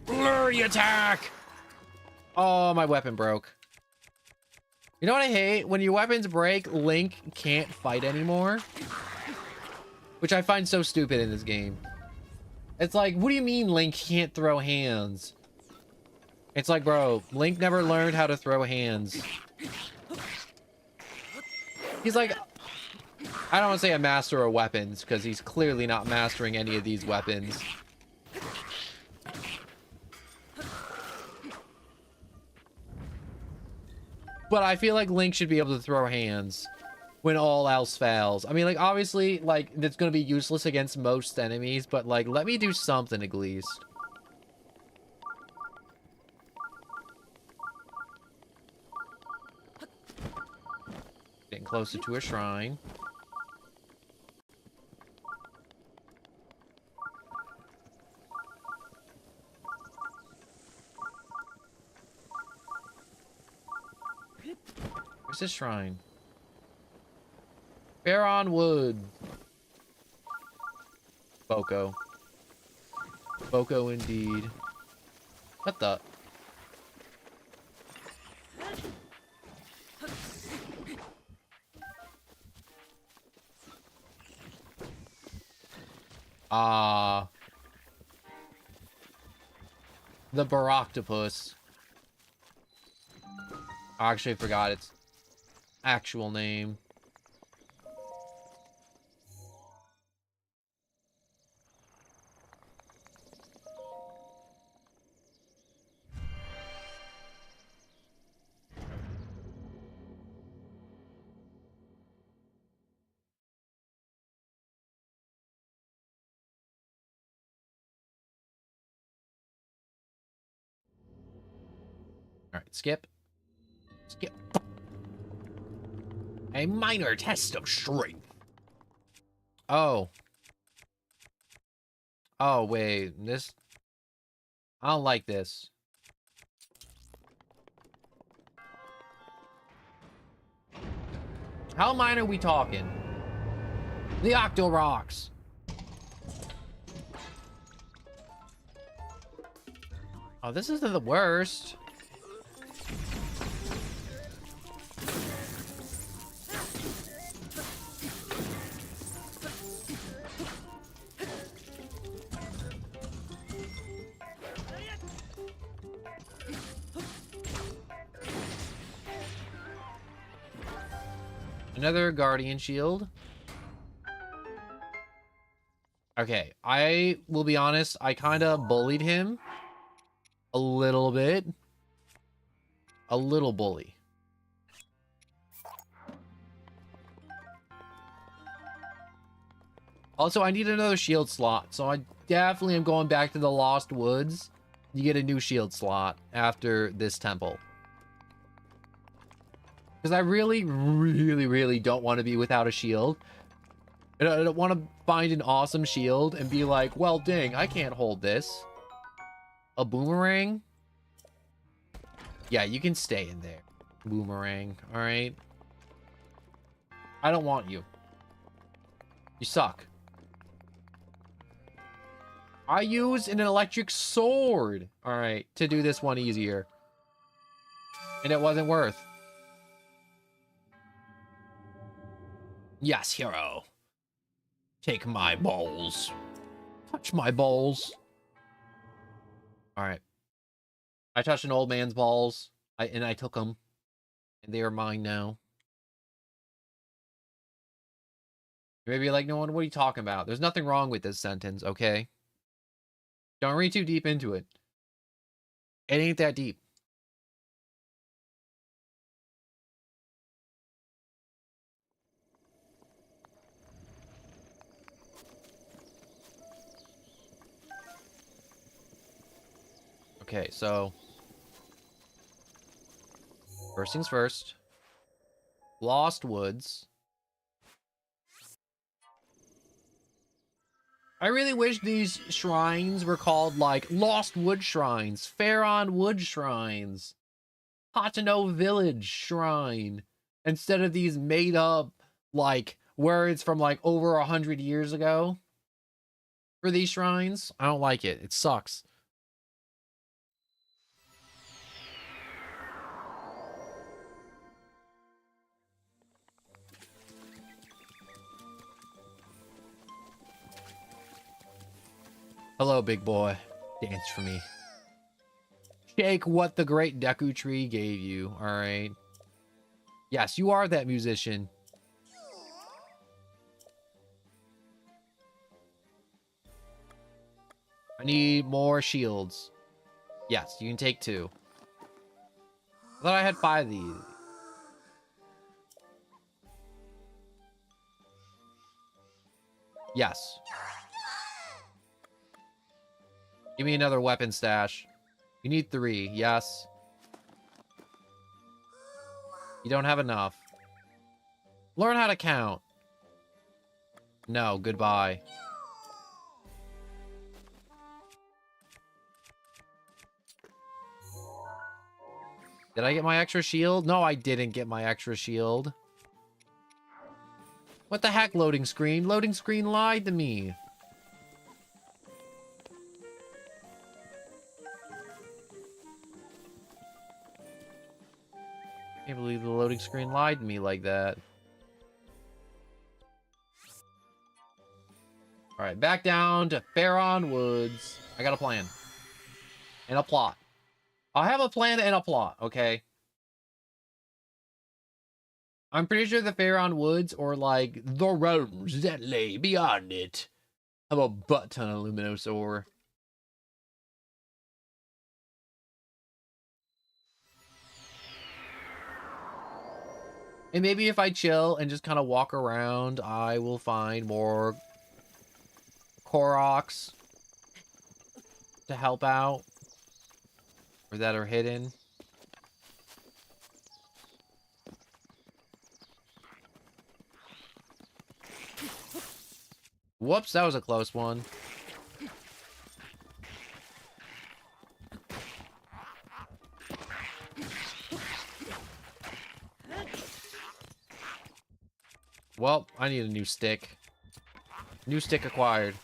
Flurry attack! Oh, my weapon broke. You know what I hate? When your weapons break, Link can't fight anymore. Which I find so stupid in this game. It's like, what do you mean Link can't throw hands? It's like, bro, Link never learned how to throw hands. He's like, I don't want to say a master of weapons, because he's clearly not mastering any of these weapons. But I feel like Link should be able to throw hands when all else fails. I mean, like, obviously, like, it's going to be useless against most enemies, but, like, let me do something at least. Getting closer to a shrine. Where's this shrine? Fair on wood. Boko. Boko indeed. What the? The Baroctopus. I actually forgot its actual name. All right, skip. Skip. A minor test of strength. Oh. Oh, wait. This... I don't like this. How minor are we talking? The Octo Rocks. Oh, this isn't the worst. Another Guardian Shield. Okay, I will be honest, I kind of bullied him a little bit. A little bully. Also, I need another shield slot, so I definitely am going back to the Lost Woods. You get a new shield slot after this temple. Because I really, really, really don't want to be without a shield. I don't want to find an awesome shield and be like, well, dang, I can't hold this. A boomerang? Yeah, you can stay in there. Boomerang, alright? I don't want you. You suck. I use an electric sword, alright, to do this one easier. And it wasn't worth. Yes, hero. Take my balls. Touch my balls. Alright. I touched an old man's balls, and I took them. And they are mine now. You may be like, no one, what are you talking about? There's nothing wrong with this sentence, okay? Don't read too deep into it. It ain't that deep. Okay, so first things first. Lost Woods. I really wish these shrines were called, like, Lost Wood Shrines, Faron Wood Shrines, Patano Village Shrine, instead of these made-up, like, words from, like, over 100 years ago for these shrines. I don't like it. It sucks. Hello, big boy. Dance for me. Shake what the great Deku Tree gave you, alright? Yes, you are that musician. I need more shields. Yes, you can take 2. I thought I had 5 of these. Yes. Give me another weapon stash. You need 3, yes. You don't have enough. Learn how to count. No, goodbye. Did I get my extra shield? No, I didn't get my extra shield. What the heck, loading screen? Loading screen lied to me. Can't believe the loading screen lied to me like that. Alright, back down to Farron Woods. I got a plan. And a plot. I have a plan and a plot, okay? I'm pretty sure the Farron Woods, or like the realms that lay beyond it, have a butt ton of Luminosaur. And maybe if I chill and just kind of walk around, I will find more Koroks to help out, or that are hidden. Whoops, that was a close one. Well, I need a new stick. New stick acquired.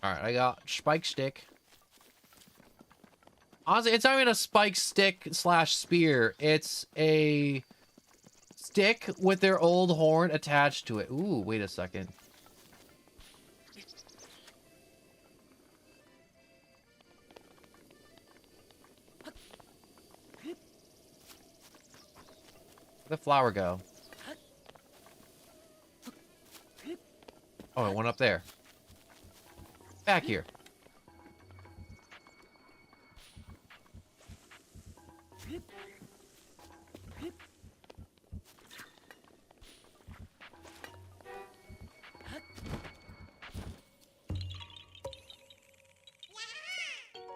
Alright, I got spike stick. Honestly, it's not even a spike stick slash spear. It's a stick with their old horn attached to it. Ooh, wait a second. Where'd the flower go? Oh, it went up there. Back here.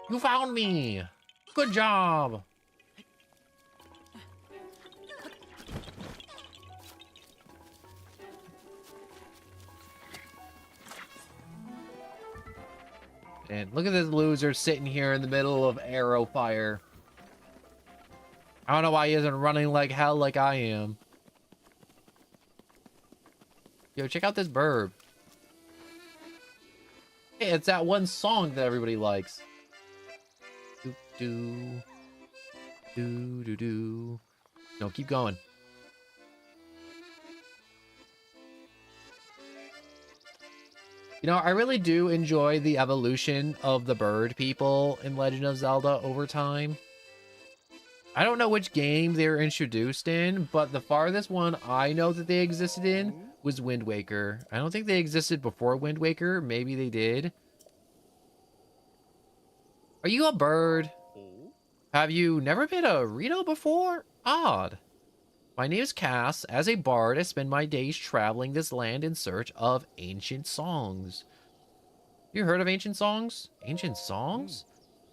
You found me! Good job! And look at this loser sitting here in the middle of arrow fire. I don't know why he isn't running like hell like I am. Yo, check out this bird. Hey, it's that one song that everybody likes. Do do do do do. No, keep going. You know, I really do enjoy the evolution of the bird people in Legend of Zelda over time. I don't know which game they were introduced in, but the farthest one I know that they existed in was Wind Waker. I don't think they existed before Wind Waker. Maybe they did. Are you a bird? Have you never been a Rito before? Odd. My name is Cass. As a bard, I spend my days traveling this land in search of ancient songs. You heard of ancient songs? Ancient songs?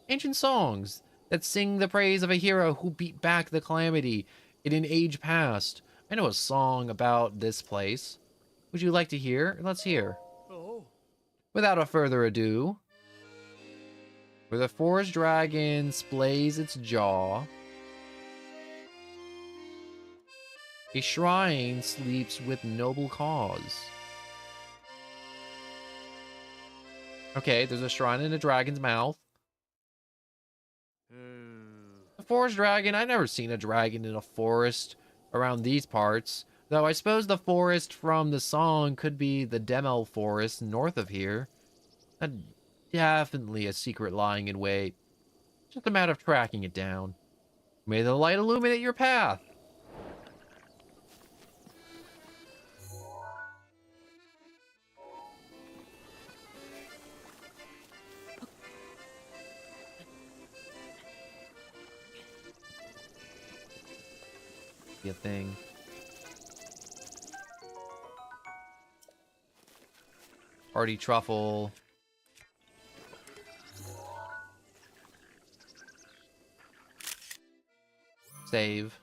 Ancient songs that sing the praise of a hero who beat back the calamity in an age past. I know a song about this place. Would you like to hear? Let's hear. Oh. Without a further ado, where the forest dragon splays its jaw, a shrine sleeps with noble cause. Okay, there's a shrine in a dragon's mouth. A forest dragon? I've never seen a dragon in a forest around these parts. Though I suppose the forest from the song could be the Demel forest north of here. Definitely a secret lying in wait. Just a matter of tracking it down. May the light illuminate your path. Be a thing. Party truffle. Save.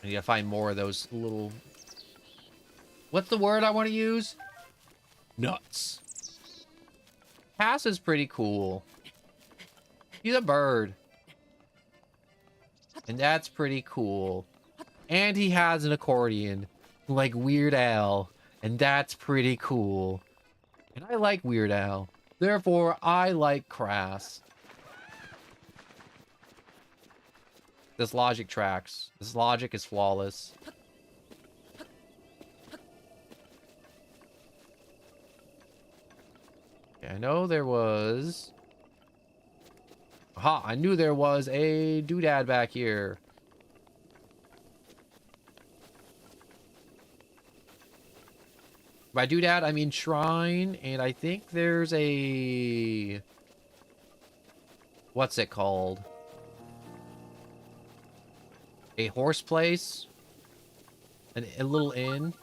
I need to find more of those little... What's the word I want to use? Nuts. Cass is pretty cool. He's a bird. And that's pretty cool. And he has an accordion, like Weird Al. And that's pretty cool. And I like Weird Al. Therefore, I like Crass. This logic tracks. This logic is flawless. Okay, I know there was... Aha, I knew there was a doodad back here. By doodad, I mean shrine, and I think there's a... What's it called? A horse place? A little inn?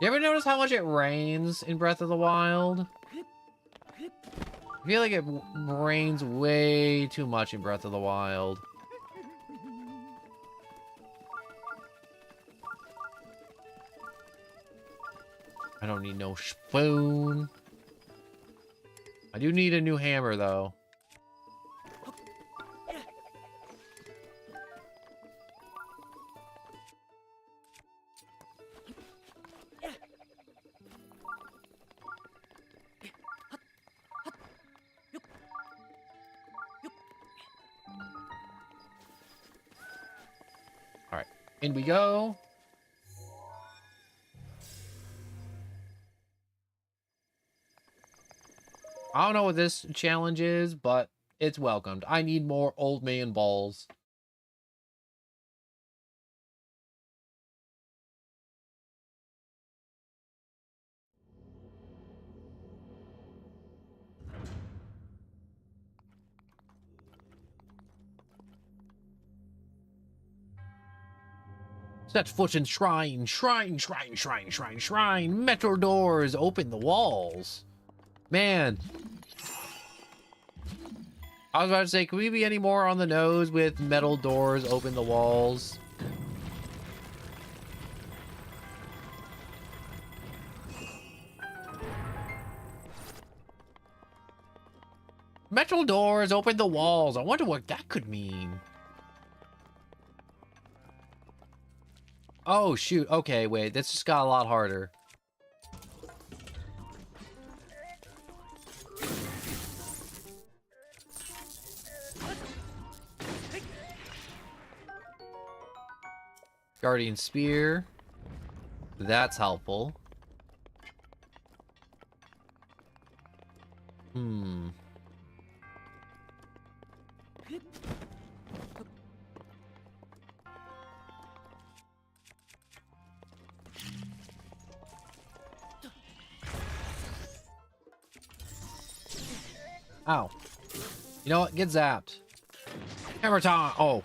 You ever notice how much it rains in Breath of the Wild? I feel like it rains way too much in Breath of the Wild. I don't need no spoon. I do need a new hammer, though. In we go. I don't know what this challenge is, but it's welcomed. I need more old man balls. Set foot in shrine, shrine, shrine, shrine, shrine, shrine. Metal doors, open the walls. Man. I was about to say, can we be any more on the nose with metal doors, open the walls? Metal doors, open the walls. I wonder what that could mean. Oh, shoot. Okay, wait. This just got a lot harder. Guardian Spear. That's helpful. Hmm. Ow. You know what? Get zapped. Hammer time. Oh.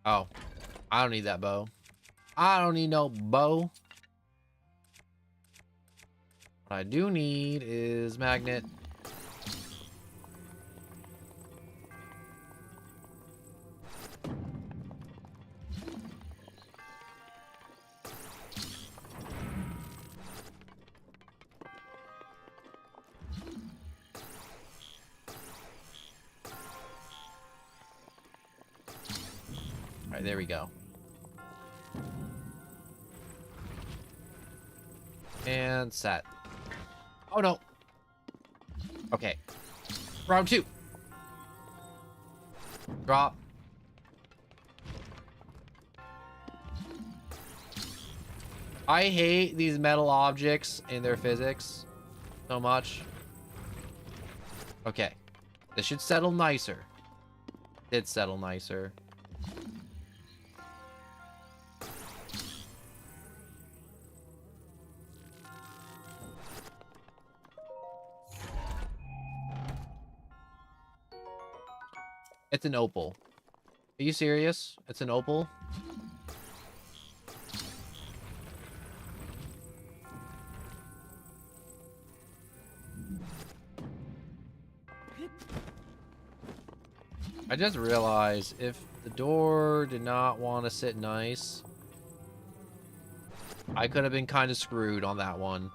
Oh. I don't need that bow. I don't need no bow. What I do need is magnet. All right, there we go. And set. Oh no. Okay. Round 2. Drop. I hate these metal objects and their physics. So much. Okay. This should settle nicer. Did settle nicer. It's an opal. Are you serious? It's an opal? I just realized if the door did not want to sit nice, I could have been kind of screwed on that one.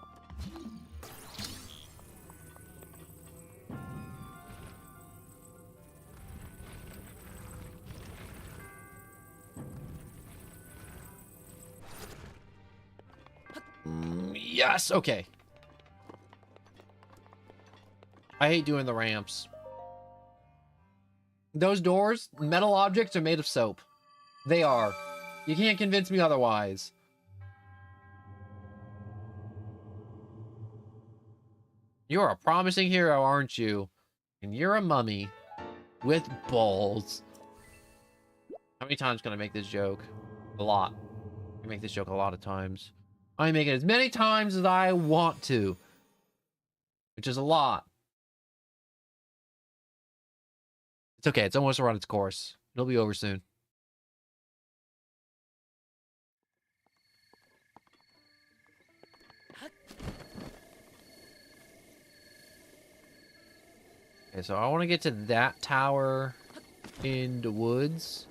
Yes, okay. I hate doing the ramps. Those doors, metal objects are made of soap. They are. You can't convince me otherwise. You're a promising hero, aren't you? And you're a mummy with balls. How many times can I make this joke? A lot. I make this joke a lot of times. I make it as many times as I want to, which is a lot. It's okay. It's almost run its course. It'll be over soon. Okay, so I want to get to that tower in the woods.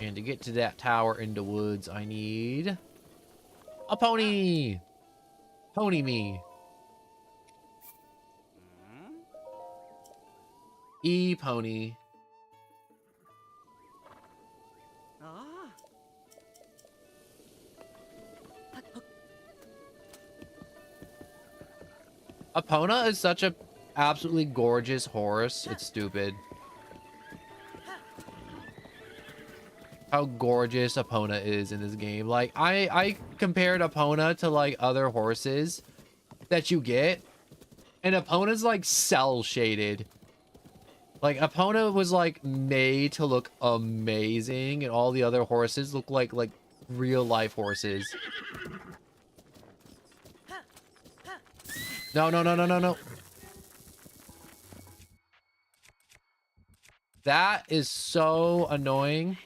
And to get to that tower in the woods, I need a pony. Pony me. E-pony. Epona is such a absolutely gorgeous horse. It's stupid. How gorgeous Epona is in this game. Like, I compared Epona to, like, other horses that you get. And Epona's, like, cel-shaded. Like, Epona was, like, made to look amazing. And all the other horses look like real-life horses. No, no, no, no, no, no. That is so annoying.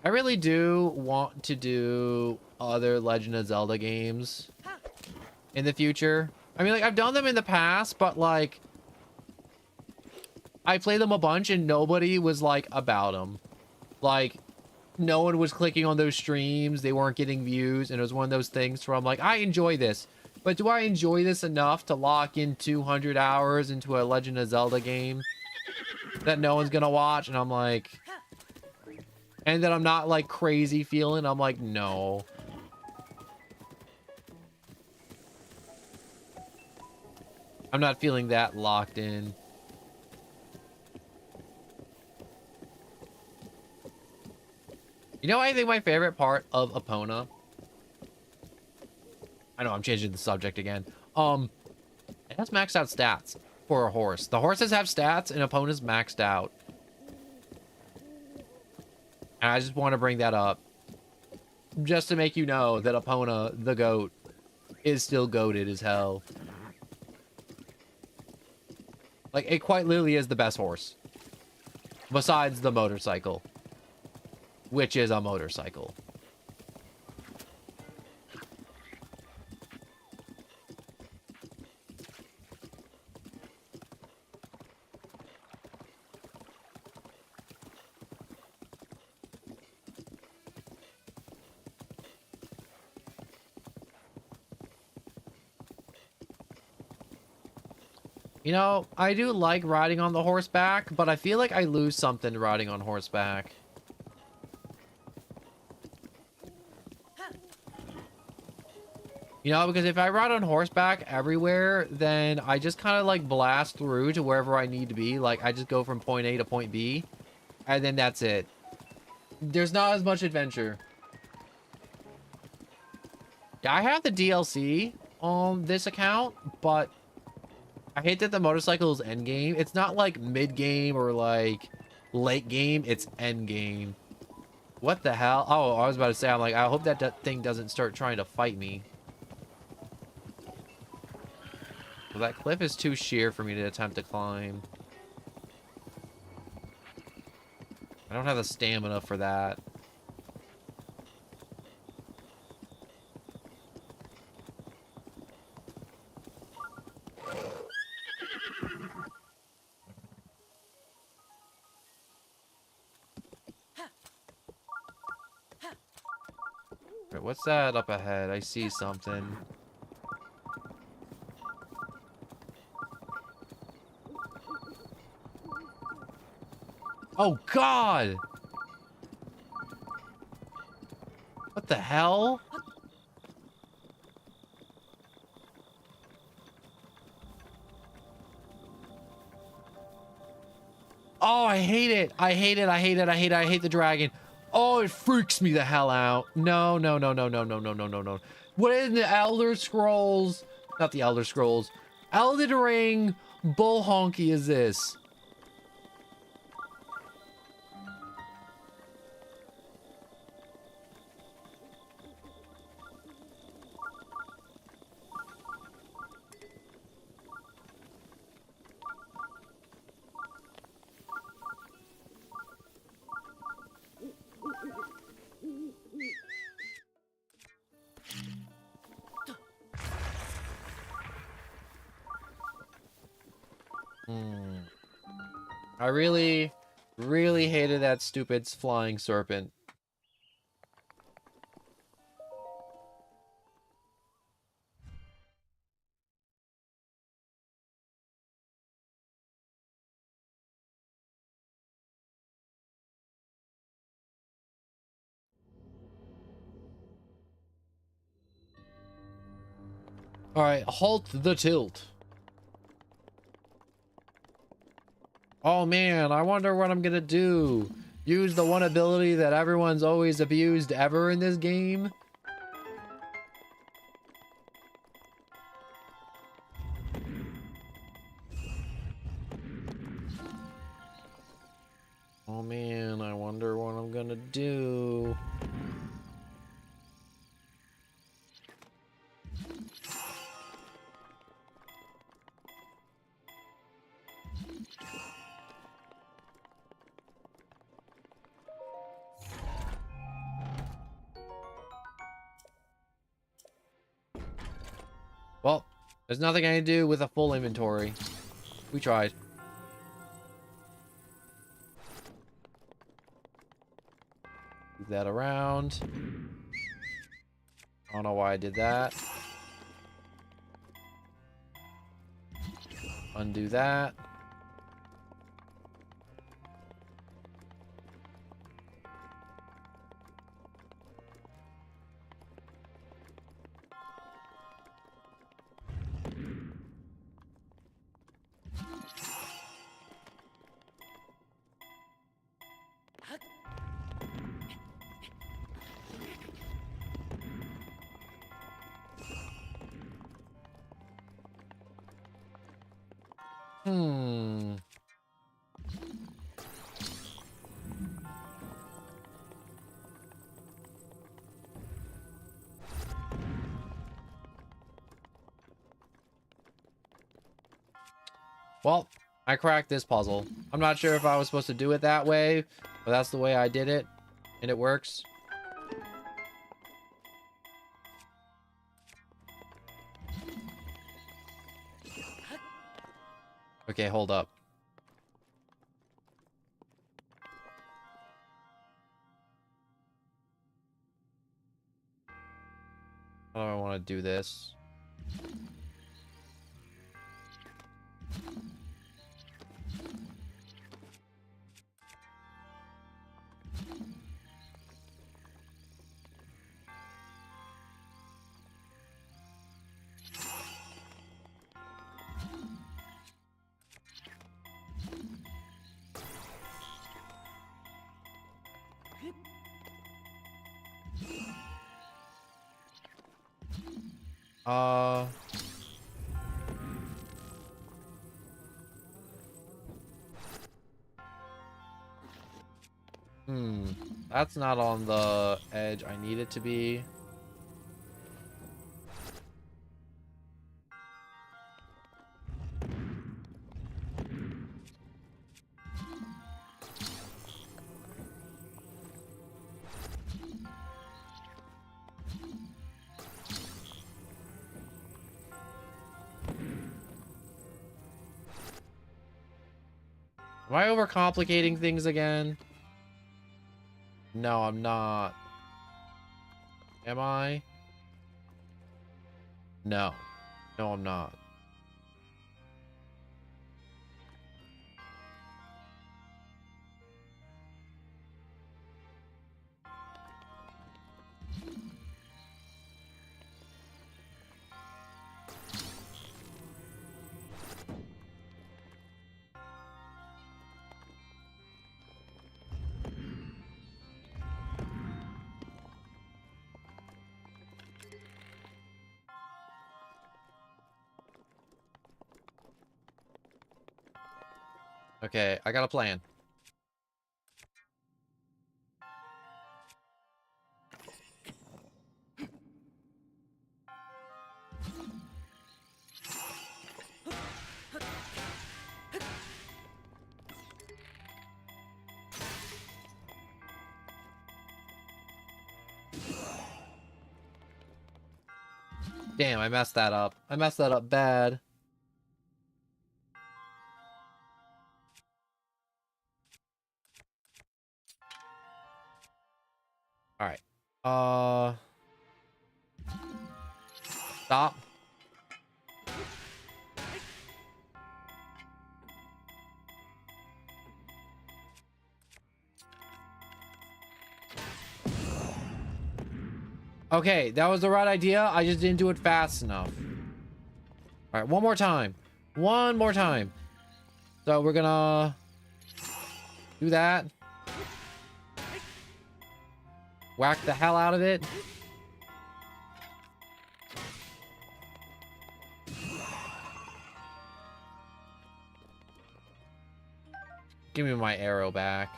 I really do want to do other Legend of Zelda games in the future. I mean, like, I've done them in the past, but, like, I played them a bunch and nobody was, like, about them. Like, no one was clicking on those streams. They weren't getting views. And it was one of those things where I'm like, I enjoy this. But do I enjoy this enough to lock in 200 hours into a Legend of Zelda game that no one's gonna watch? And I'm like... And then I'm not, like, crazy feeling. I'm like, no. I'm not feeling that locked in. You know, I think my favorite part of Epona... I know, I'm changing the subject again. It has maxed out stats for a horse. The horses have stats and Epona's maxed out. And I just want to bring that up. Just to make you know that Epona, the goat, is still goated as hell. Like, it quite literally is the best horse. Besides the motorcycle. Which is a motorcycle. You know, I do like riding on the horseback, but I feel like I lose something riding on horseback. You know, because if I ride on horseback everywhere, then I just kind of like blast through to wherever I need to be. Like I just go from point A to point B, and then that's it. There's not as much adventure. Yeah, I have the DLC on this account, but I hate that the motorcycle is end game. It's not like mid game or like late game. It's end game. What the hell? Oh, I was about to say, I'm like, I hope that thing doesn't start trying to fight me. Well, that cliff is too sheer for me to attempt to climb. I don't have the stamina for that. Wait, what's that up ahead? I see something. Oh, God! What the hell? Oh, I hate it. I hate it. I hate it. I hate it. I hate the dragon. Oh, it freaks me the hell out. No, no, no, no, no, no, no, no, no, no. What in the Elder Scrolls? Not the Elder Scrolls. Elden Ring bull honky is this? I really, really hated that stupid flying serpent. Alright, halt the tilt. Oh man, I wonder what I'm gonna do. Use the one ability that everyone's always abused ever in this game? Oh man, I wonder what I'm gonna do. Well, there's nothing I can do with a full inventory. We tried. Move that around. I don't know why I did that. Undo that. Hmm. Well, I cracked this puzzle. I'm not sure if I was supposed to do it that way, but that's the way I did it, and it works. Okay, hold up. How do I want to do this? Uh... That's not on the edge I need it to be. Am I overcomplicating things again? No, I'm not. Am I? No. No, I'm not. Okay, I got a plan. Damn, I messed that up. I messed that up bad. Alright. Stop. Okay, that was the right idea. I just didn't do it fast enough. Alright, one more time. One more time. So we're gonna do that. Whack the hell out of it. Give me my arrow back.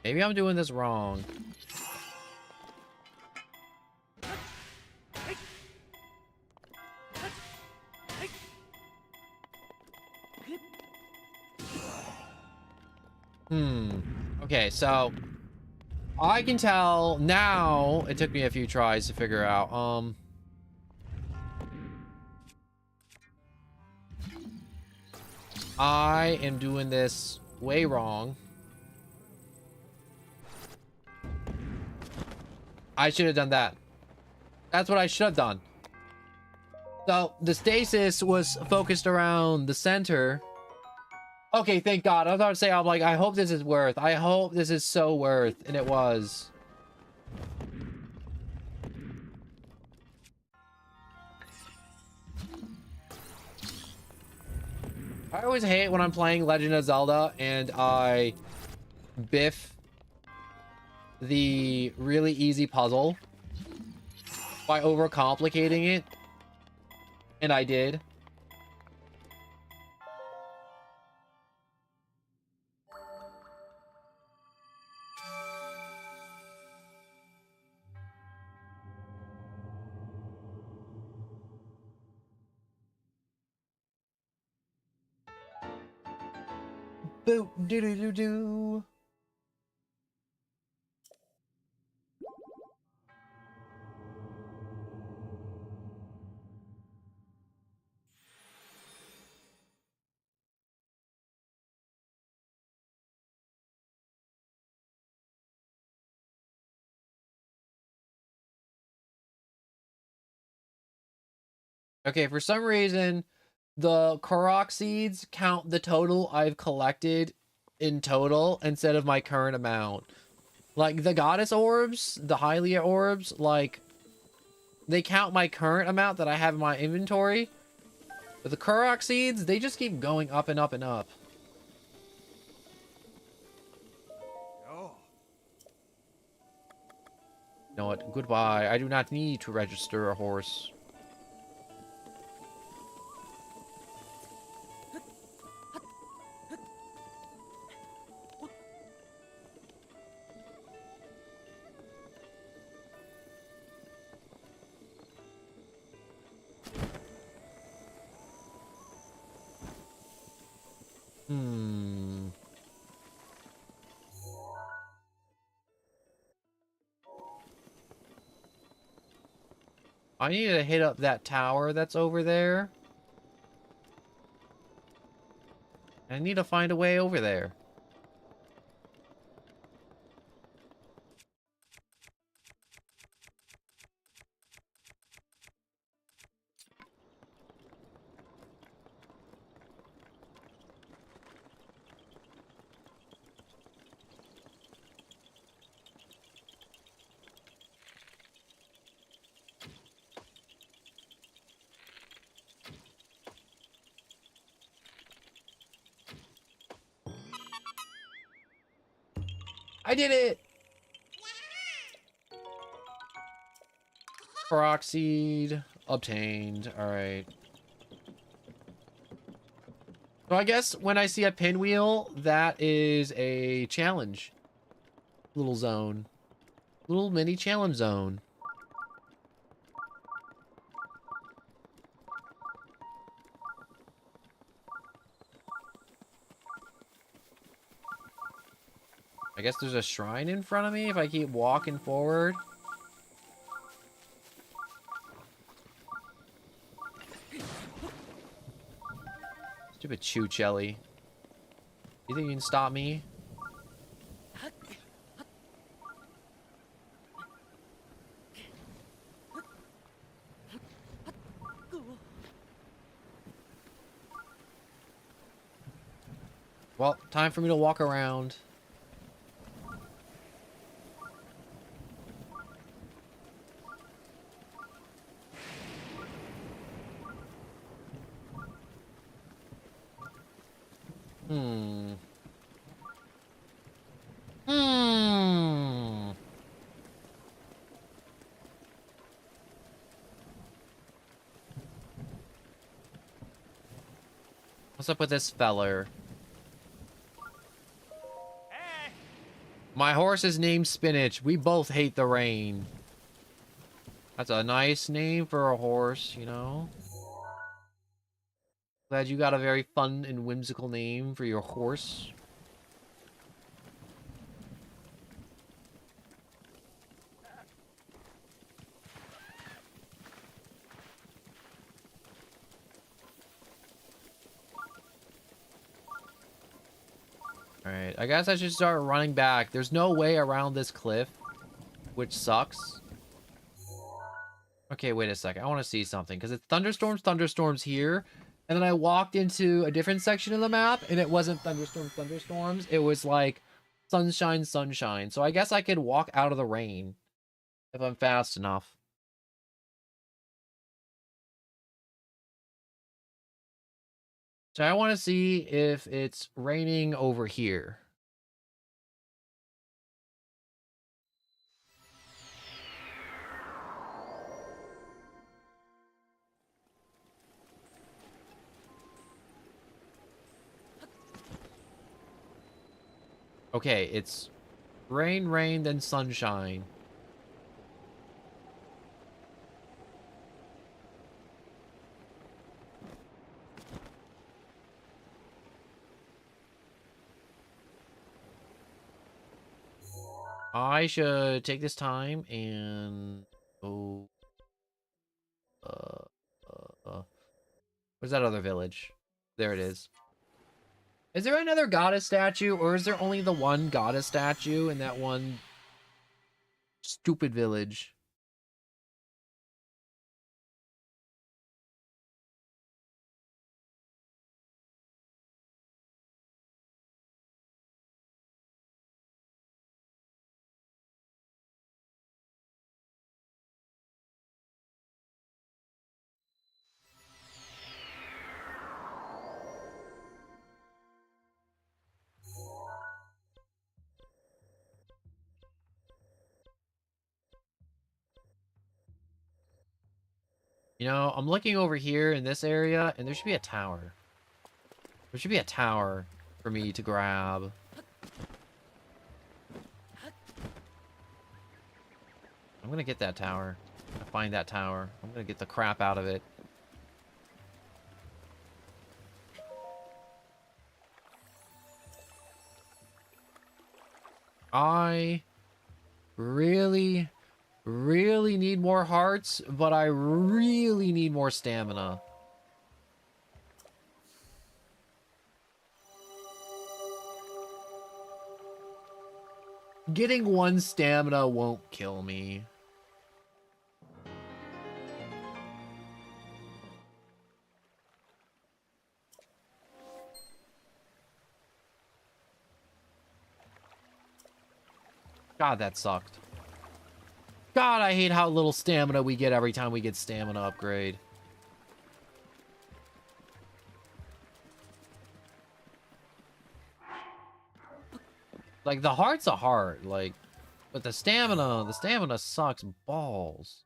Maybe I'm doing this wrong. Okay, so I can tell now. It took me a few tries to figure out. I am doing this way wrong. I should have done that. That's what I should have done. So the stasis was focused around the center. Okay, thank God. I was about to say, I'm like, I hope this is worth. I hope this is so worth. And it was. I always hate when I'm playing Legend of Zelda and I biff the really easy puzzle by overcomplicating it. And I did. Boo doo doo doo doo. Okay, for some reason, the Korok seeds count the total I've collected in total instead of my current amount. Like, the goddess orbs, the Hylia orbs, like, they count my current amount that I have in my inventory. But the Korok seeds, they just keep going up and up and up. Oh. You know what? Goodbye. I do not need to register a horse. Hmm. I need to hit up that tower that's over there. I need to find a way over there. I did it! Peroxide obtained. Alright. So I guess when I see a pinwheel, that is a challenge. Little zone. Little mini challenge zone. I guess there's a shrine in front of me if I keep walking forward. Stupid Chuchelli. You think you can stop me? Well, time for me to walk around. Hmm. Hmm. What's up with this feller? Hey! My horse is named Spinach. We both hate the rain. That's a nice name for a horse, you know? Glad you got a very fun and whimsical name for your horse. Alright, I guess I should start running back. There's no way around this cliff, which sucks. Okay, wait a second. I want to see something, because it's thunderstorms here. And then I walked into a different section of the map, and it wasn't thunderstorms. It was like sunshine. So I guess I could walk out of the rain if I'm fast enough. So I want to see if it's raining over here. Okay, it's rain, then sunshine. I should take this time and go. Where's that other village? There it is. Is there another goddess statue, or is there only the one goddess statue in that one stupid village? You know, I'm looking over here in this area, and there should be a tower. There should be a tower for me to grab. I'm gonna get that tower. I'm gonna find that tower. I'm gonna get the crap out of it. I really, really need more hearts, but I really need more stamina. Getting one stamina won't kill me. God, that sucked. God, I hate how little stamina we get every time we get stamina upgrade. Like, the heart's a heart, like, but the stamina sucks balls.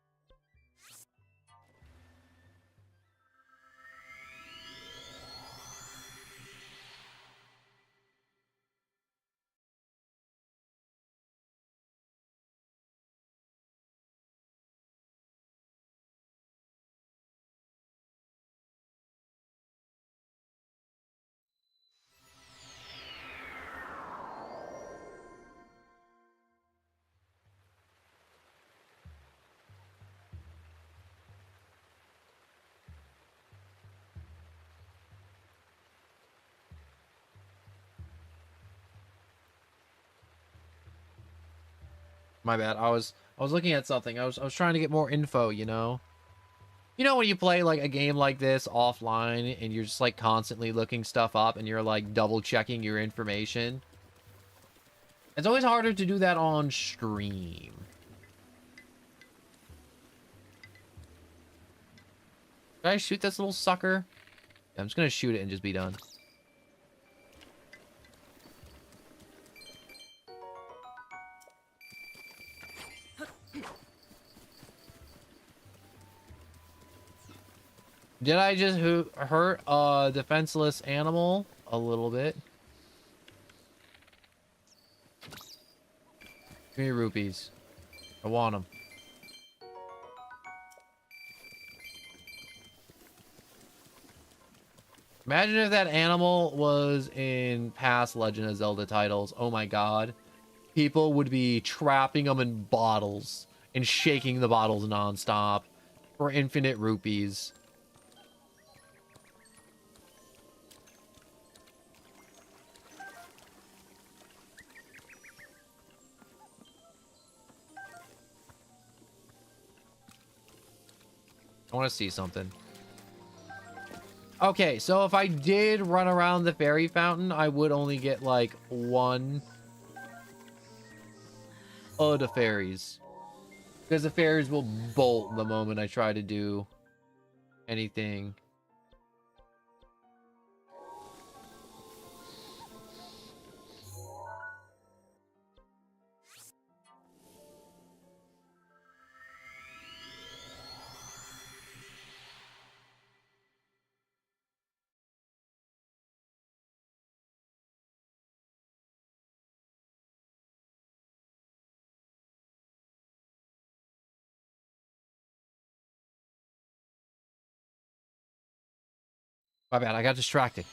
My bad. I was looking at something. I was trying to get more info, you know? You know when you play like a game like this offline and you're just like constantly looking stuff up and you're like double checking your information? It's always harder to do that on stream. Did I shoot this little sucker? I'm just gonna shoot it and just be done. Did I just hurt a defenseless animal a little bit? Give me rupees. I want them. Imagine if that animal was in past Legend of Zelda titles. Oh my god. People would be trapping them in bottles and shaking the bottles nonstop for infinite rupees. I want to see something. Okay, so if I did run around the fairy fountain, I would only get like one of the fairies. Because the fairies will bolt the moment I try to do anything. My bad, I got distracted.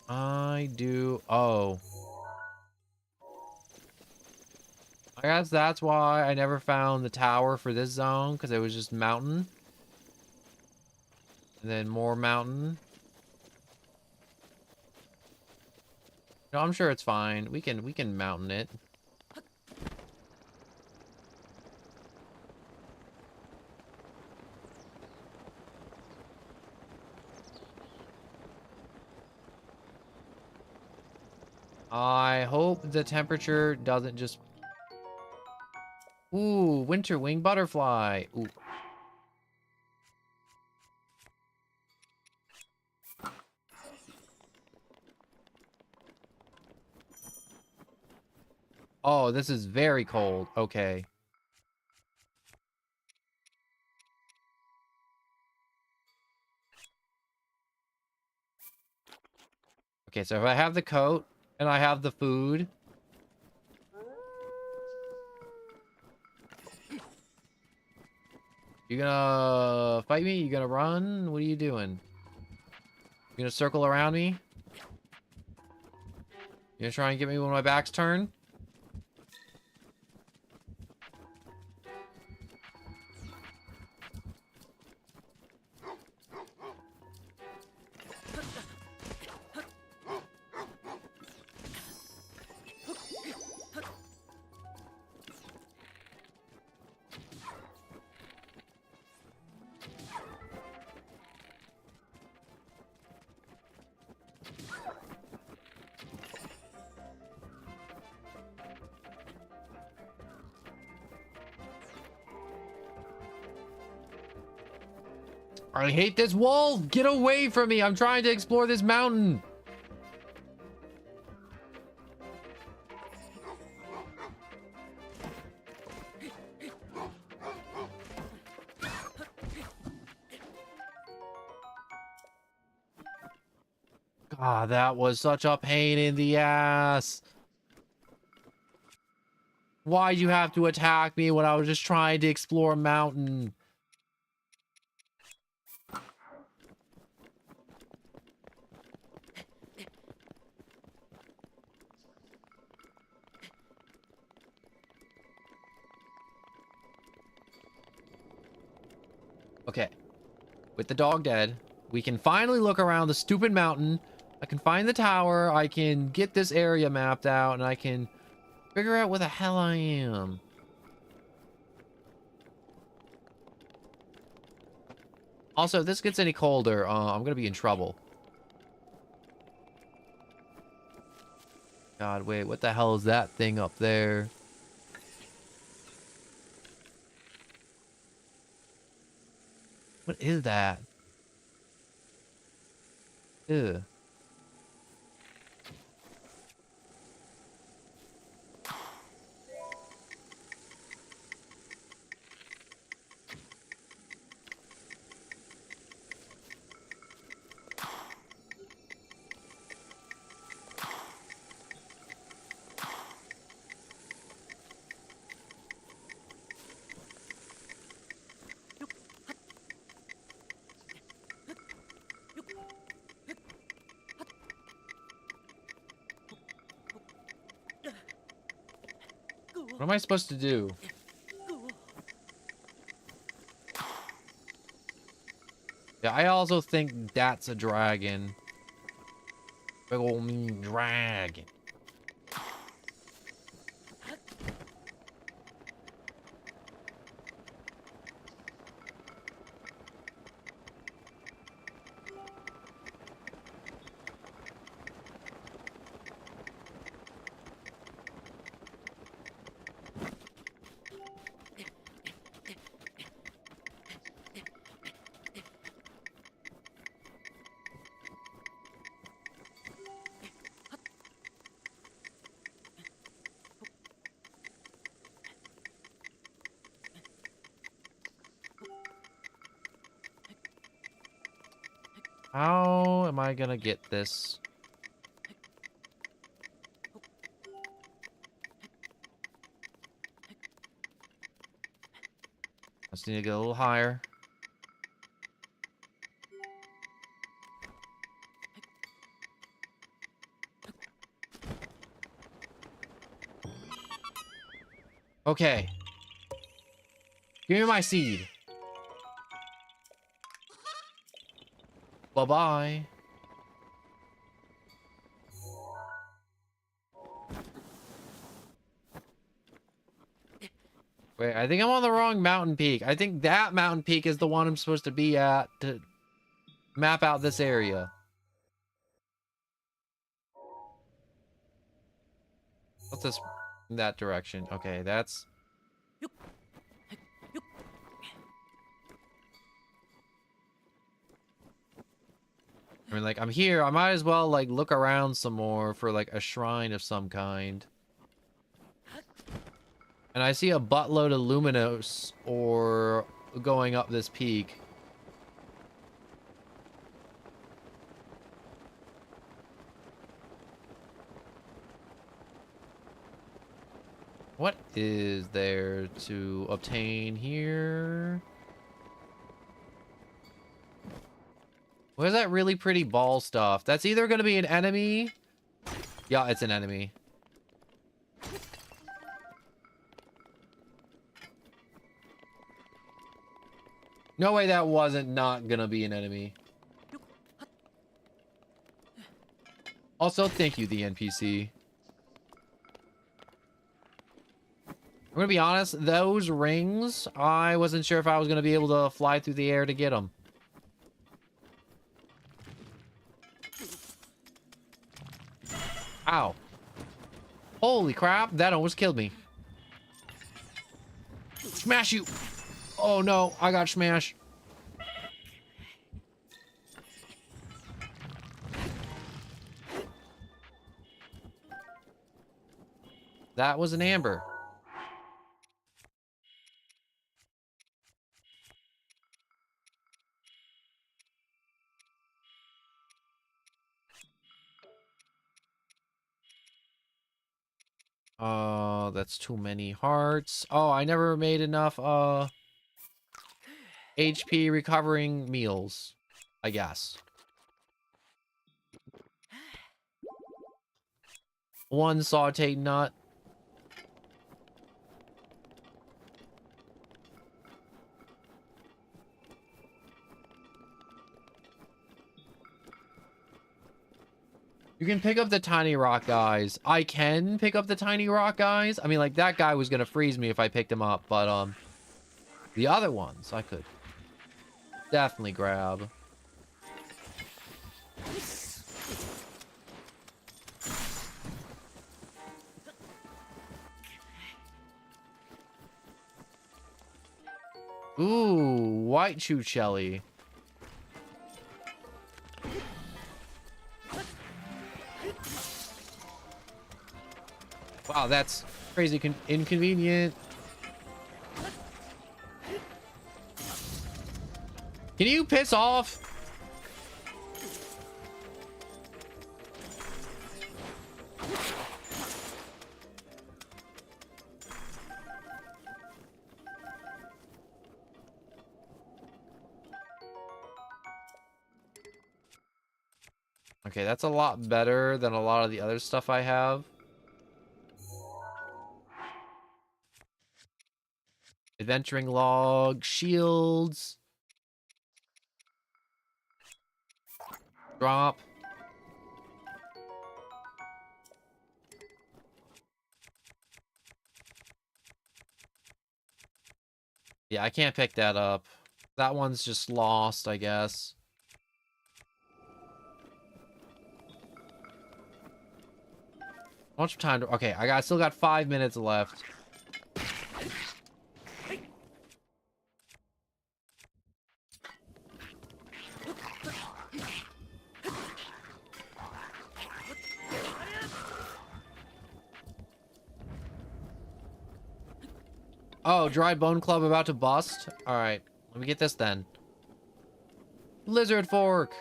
I do. Oh. I guess that's why I never found the tower for this zone, because it was just mountain. And then more mountain. No, I'm sure it's fine. We can mountain it. I hope the temperature doesn't just... Ooh, winter wing butterfly. Ooh. Oh, this is very cold. Okay. Okay, so if I have the coat and I have the food. You gonna fight me? You gonna run? What are you doing? You gonna circle around me? You gonna try and get me when my back's turned? I hate this wall! Get away from me! I'm trying to explore this mountain! God, that was such a pain in the ass. Why'd you have to attack me when I was just trying to explore a mountain? Okay. With the dog dead, we can finally look around the stupid mountain. I can find the tower. I can get this area mapped out, and I can figure out where the hell I am. Also, if this gets any colder, I'm gonna be in trouble. God, wait, what the hell is that thing up there? What is that? Ew. What am I supposed to do? Yeah, I also think that's a dragon. Big ol' mean dragon. How am I gonna get this? I just need to get a little higher. Okay. Give me my seed. Bye-bye. Wait, I think I'm on the wrong mountain peak. I think that mountain peak is the one I'm supposed to be at to map out this area. What's this? In that direction. Okay, that's... I mean, like, I'm here. I might as well, like, look around some more for, like, a shrine of some kind. And I see a buttload of luminous or going up this peak. What is there to obtain here? Where's that really pretty ball stuff? That's either going to be an enemy. Yeah, it's an enemy. No way that wasn't not going to be an enemy. Also, thank you, the NPC. I'm gonna be honest, those rings, I wasn't sure if I was gonna be able to fly through the air to get them. Ow. Holy crap, that almost killed me. Smash you! Oh no, I got smashed. That was an amber. That's too many hearts. Oh, I never made enough, HP recovering meals, I guess. One sauteed nut. You can pick up the tiny rock guys. I can pick up the tiny rock guys. I mean, like, that guy was gonna freeze me if I picked him up, but, the other ones I could definitely grab. Ooh, white chuchelli. Wow, that's crazy inconvenient. Can you piss off? Okay, that's a lot better than a lot of the other stuff I have. Adventuring log, shields. Drop. Yeah, I can't pick that up. That one's just lost, I guess. How much time to... Okay, I still got 5 minutes left. Oh, dry bone club about to bust? Alright, let me get this then. Lizard fork!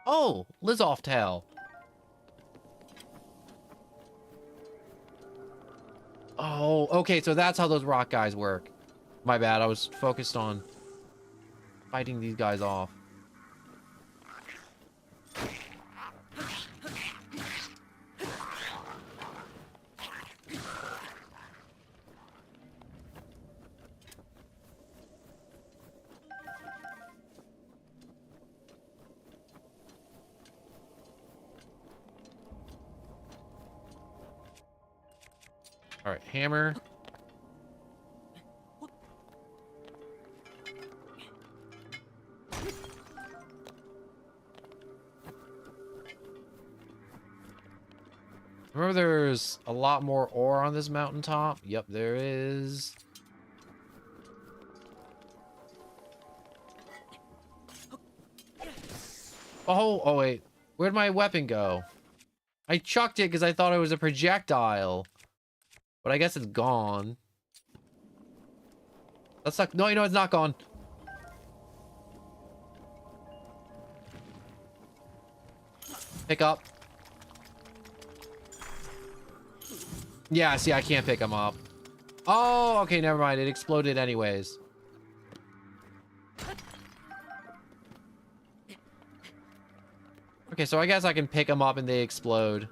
Oh, Lizoff tail. Oh, okay, so that's how those rock guys work. My bad, I was focused on fighting these guys off. All right, hammer. Remember there's a lot more ore on this mountaintop? Yep, there is. Oh, oh wait. Where'd my weapon go? I chucked it because I thought it was a projectile. But I guess it's gone. That's not... No, you know, it's not gone. Pick up. Yeah, see, I can't pick them up. Oh, okay, never mind. It exploded anyways. Okay, so I guess I can pick them up and they explode.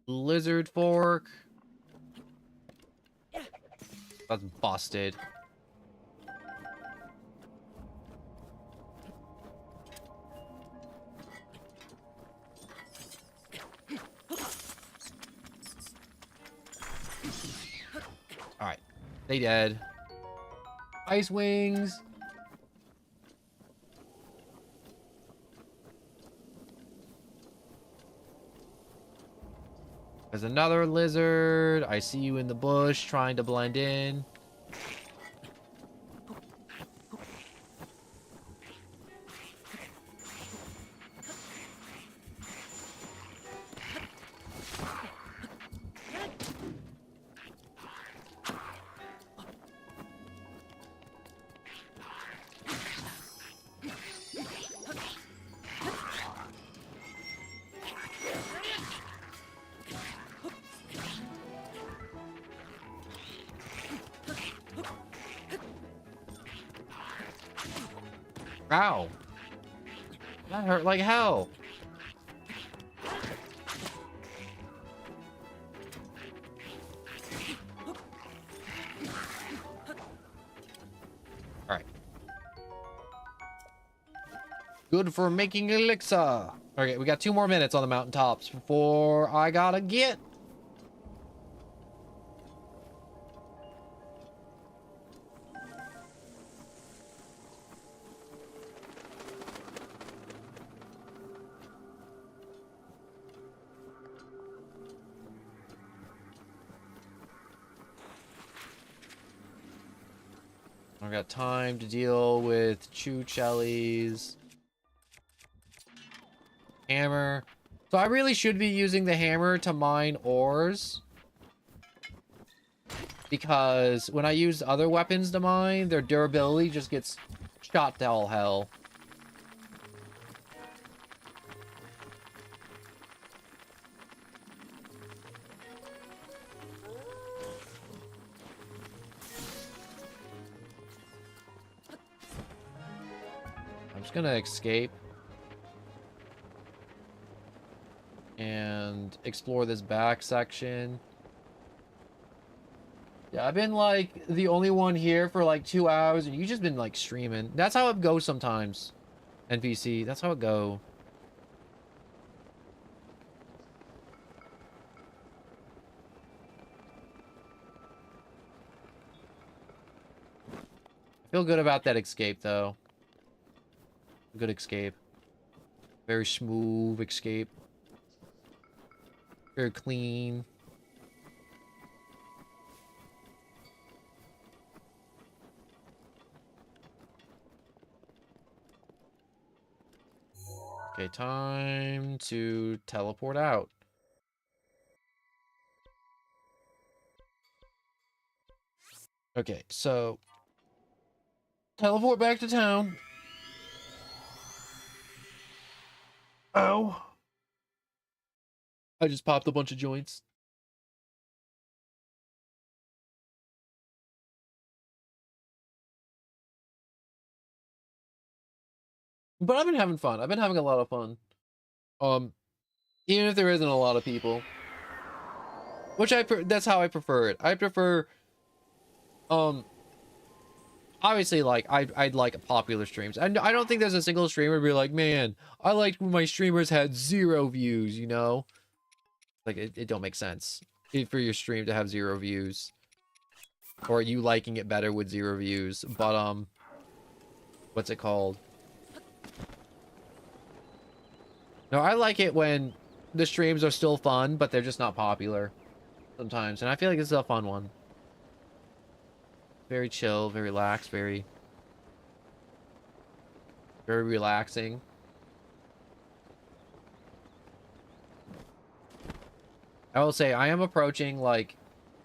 Lizard fork. That's busted. Alright. They dead. Ice wings. There's another lizard. I see you in the bush trying to blend in. Ow. That hurt like hell. Alright. Good for making elixir. Okay, we got 2 more minutes on the mountaintops before I gotta get. I got time to deal with Chuchelli's hammer. So I really should be using the hammer to mine ores. Because when I use other weapons to mine, their durability just gets shot to all hell. I'm just gonna escape and explore this back section. Yeah, I've been like the only one here for like 2 hours and you just been like streaming. That's how it goes sometimes. NPC, that's how it go. I feel good about that escape though. Good escape. Very smooth escape. Very clean. Okay, time to teleport out. Okay, so teleport back to town. Ow. I just popped a bunch of joints. But I've been having fun. I've been having a lot of fun. Even if there isn't a lot of people. Which that's how I prefer it. I prefer, obviously, like, I'd like popular streams. And I don't think there's a single streamer who'd be like, man, I liked when my streamers had 0 views, you know? Like, it don't make sense. for your stream to have 0 views, or you liking it better with 0 views. But what's it called? No, I like it when the streams are still fun, but they're just not popular sometimes, and I feel like this is a fun one. Very chill, very relaxed, very relaxing. I will say I am approaching like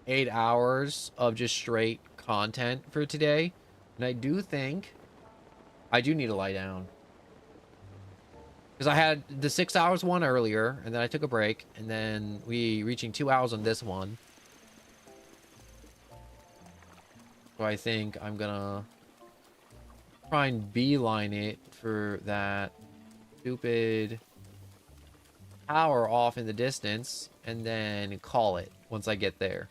8 hours of just straight content for today, and I do think I do need to lie down, because I had the 6 hours one earlier, and then I took a break, and then we reaching 2 hours on this one. So I think I'm gonna try and beeline it for that stupid tower off in the distance, and then call it once I get there.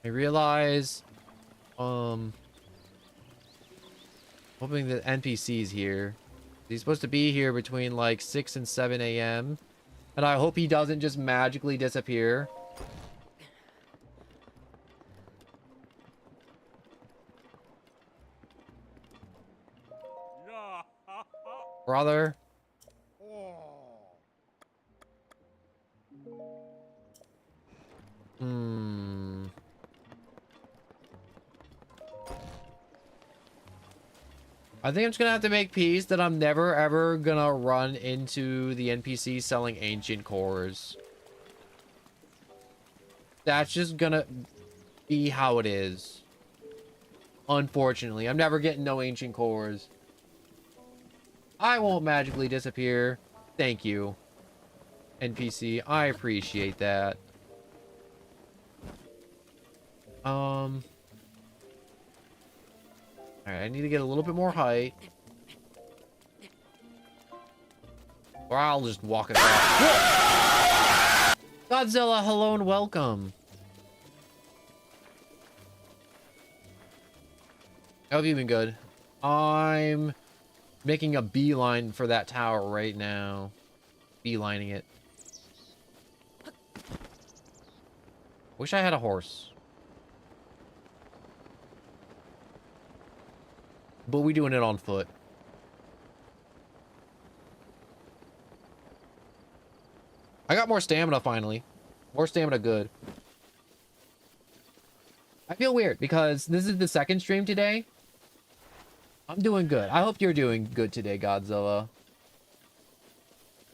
I realize, hoping that NPC's here. He's supposed to be here between like 6 and 7 a.m. And I hope he doesn't just magically disappear. Yeah. Brother. Oh. I think I'm just gonna have to make peace that I'm never ever gonna run into the NPC selling ancient cores. That's just gonna be how it is. Unfortunately, I'm never getting no ancient cores. I won't magically disappear. Thank you, NPC. I appreciate that. Alright, I need to get a little bit more height. Or I'll just walk across. Whoa! Godzilla, hello and welcome. How have you been? Good. I'm making a beeline for that tower right now. Beelining it. Wish I had a horse. But we doing it on foot. I got more stamina finally. More stamina, good. I feel weird because this is the second stream today. I'm doing good. I hope you're doing good today, Godzilla.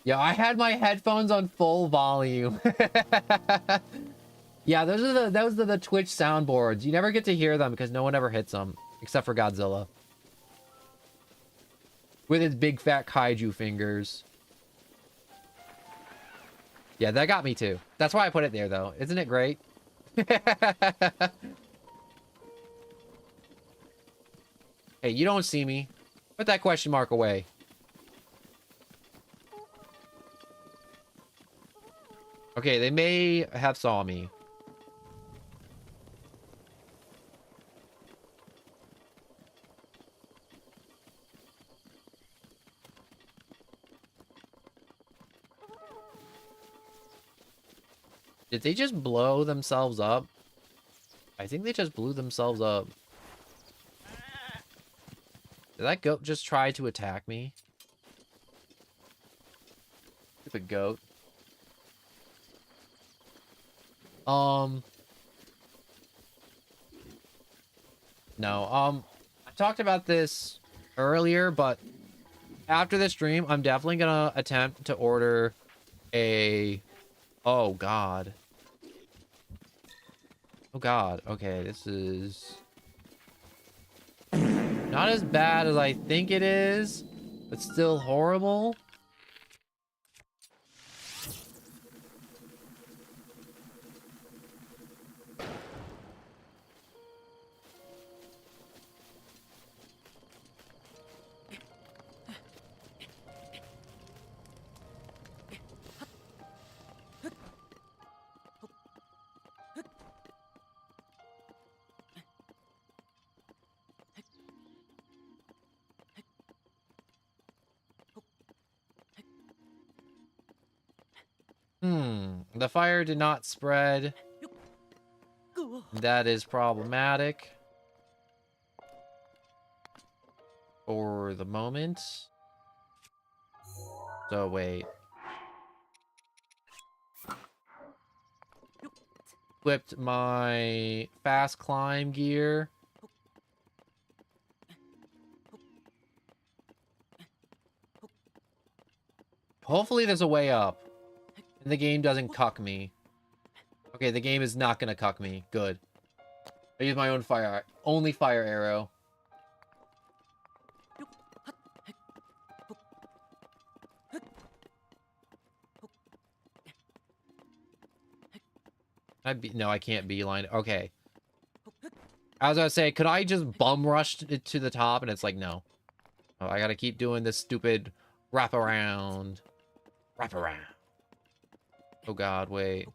Yeah, I had my headphones on full volume. Yeah, those are the Twitch soundboards. You never get to hear them because no one ever hits them except for Godzilla. With his big fat kaiju fingers. Yeah, that got me too. That's why I put it there though. Isn't it great? Hey, you don't see me. Put that question mark away. Okay, they may have saw me. Did they just blow themselves up? I think they just blew themselves up. Did that goat just try to attack me? Stupid goat. No, I talked about this earlier, but after this stream, I'm definitely gonna attempt to order a... Oh, God. Oh, God. Okay, this is... not as bad as I think it is, but still horrible. The fire did not spread. That is problematic. For the moment. So, wait. Equipped my fast climb gear. Hopefully there's a way up. And the game doesn't cuck me. Okay, the game is not gonna cuck me. Good. I use my own only fire arrow. No, I can't beeline. Okay. As I was say, could I just bum rush it to the top? And it's like, no. Oh, I gotta keep doing this stupid wraparound. Wraparound. Oh god, wait.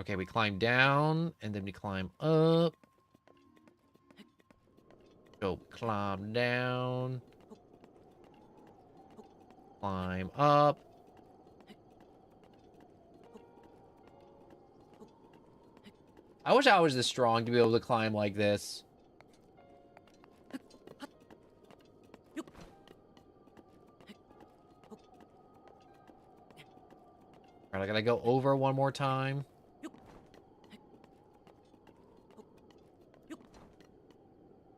Okay, we climb down, and then we climb up. Go climb down. Climb up. I wish I was this strong to be able to climb like this. Alright, I gotta go over one more time.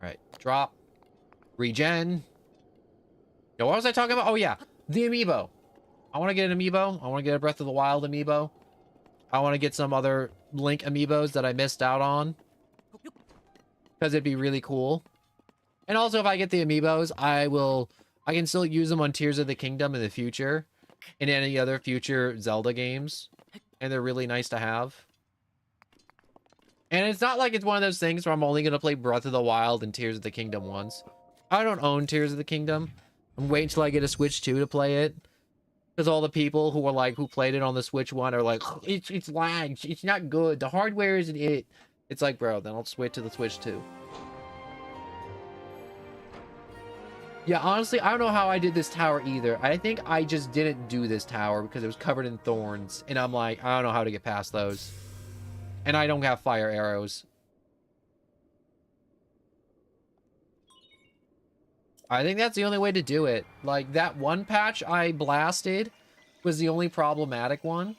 Alright, drop. Regen. Yo, what was I talking about? Oh, yeah. The amiibo. I want to get an amiibo. I want to get a Breath of the Wild amiibo. I want to get some other Link amiibos that I missed out on. Because it'd be really cool. And also, if I get the amiibos, I can still use them on Tears of the Kingdom in the future. In any other future Zelda games. And they're really nice to have. And it's not like it's one of those things where I'm only going to play Breath of the Wild and Tears of the Kingdom once. I don't own Tears of the Kingdom. I'm waiting until I get a Switch 2 to play it. Because all the people who played it on the Switch 1 are like, it's lagged. It's not good. The hardware isn't it. It's like, bro, then I'll just wait to the Switch 2. Yeah, honestly, I don't know how I did this tower either. I think I just didn't do this tower because it was covered in thorns. And I'm like, I don't know how to get past those. And I don't have fire arrows. I think that's the only way to do it. Like, that one patch I blasted was the only problematic one.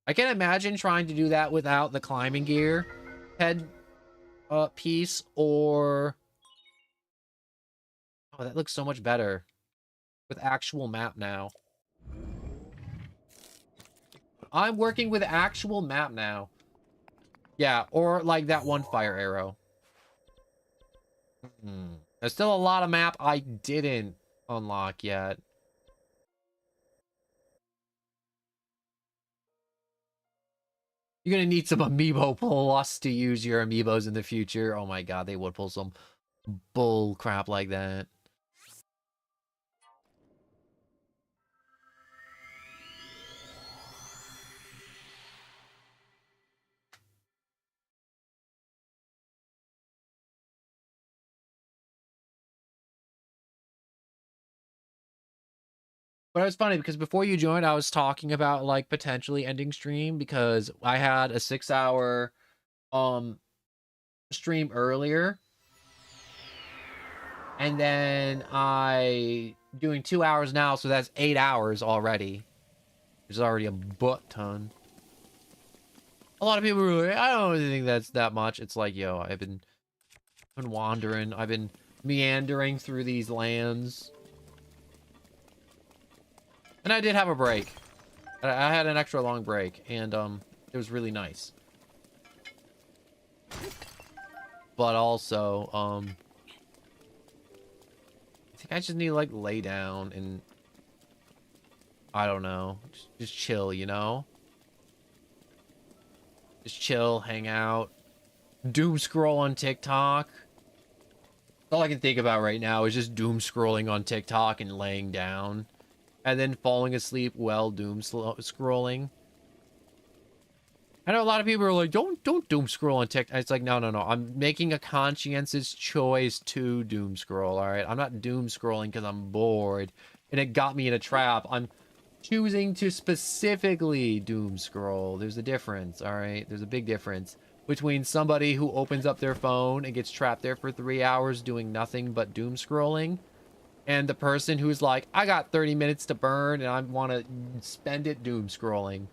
I can't imagine trying to do that without the climbing gear head piece or... Oh, that looks so much better with actual map now. I'm working with actual map now. Yeah, or like that one fire arrow. There's still a lot of map I didn't unlock yet. You're gonna need some amiibo plus to use your amiibos in the future. Oh my god, they would pull some bull crap like that. But it was funny because before you joined, I was talking about like potentially ending stream because I had a 6-hour stream earlier. And then I doing 2 hours now, so that's 8 hours already. Which is already a butt ton. A lot of people are like, I don't think that's that much. It's like, yo, I've been wandering, I've been meandering through these lands. And I did have a break. I had an extra long break, and it was really nice. But also, I think I just need to like lay down and I don't know, just chill, you know? Just chill, hang out, doom scroll on TikTok. All I can think about right now is just doom scrolling on TikTok and laying down. And then falling asleep while doom scrolling. I know a lot of people are like, don't doom scroll on TikTok. It's like, no. I'm making a conscientious choice to doom scroll, all right? I'm not doom scrolling because I'm bored and it got me in a trap. I'm choosing to specifically doom scroll. There's a difference, all right? There's a big difference between somebody who opens up their phone and gets trapped there for 3 hours doing nothing but doom scrolling, and the person who's like, I got 30 minutes to burn and I want to spend it doom scrolling.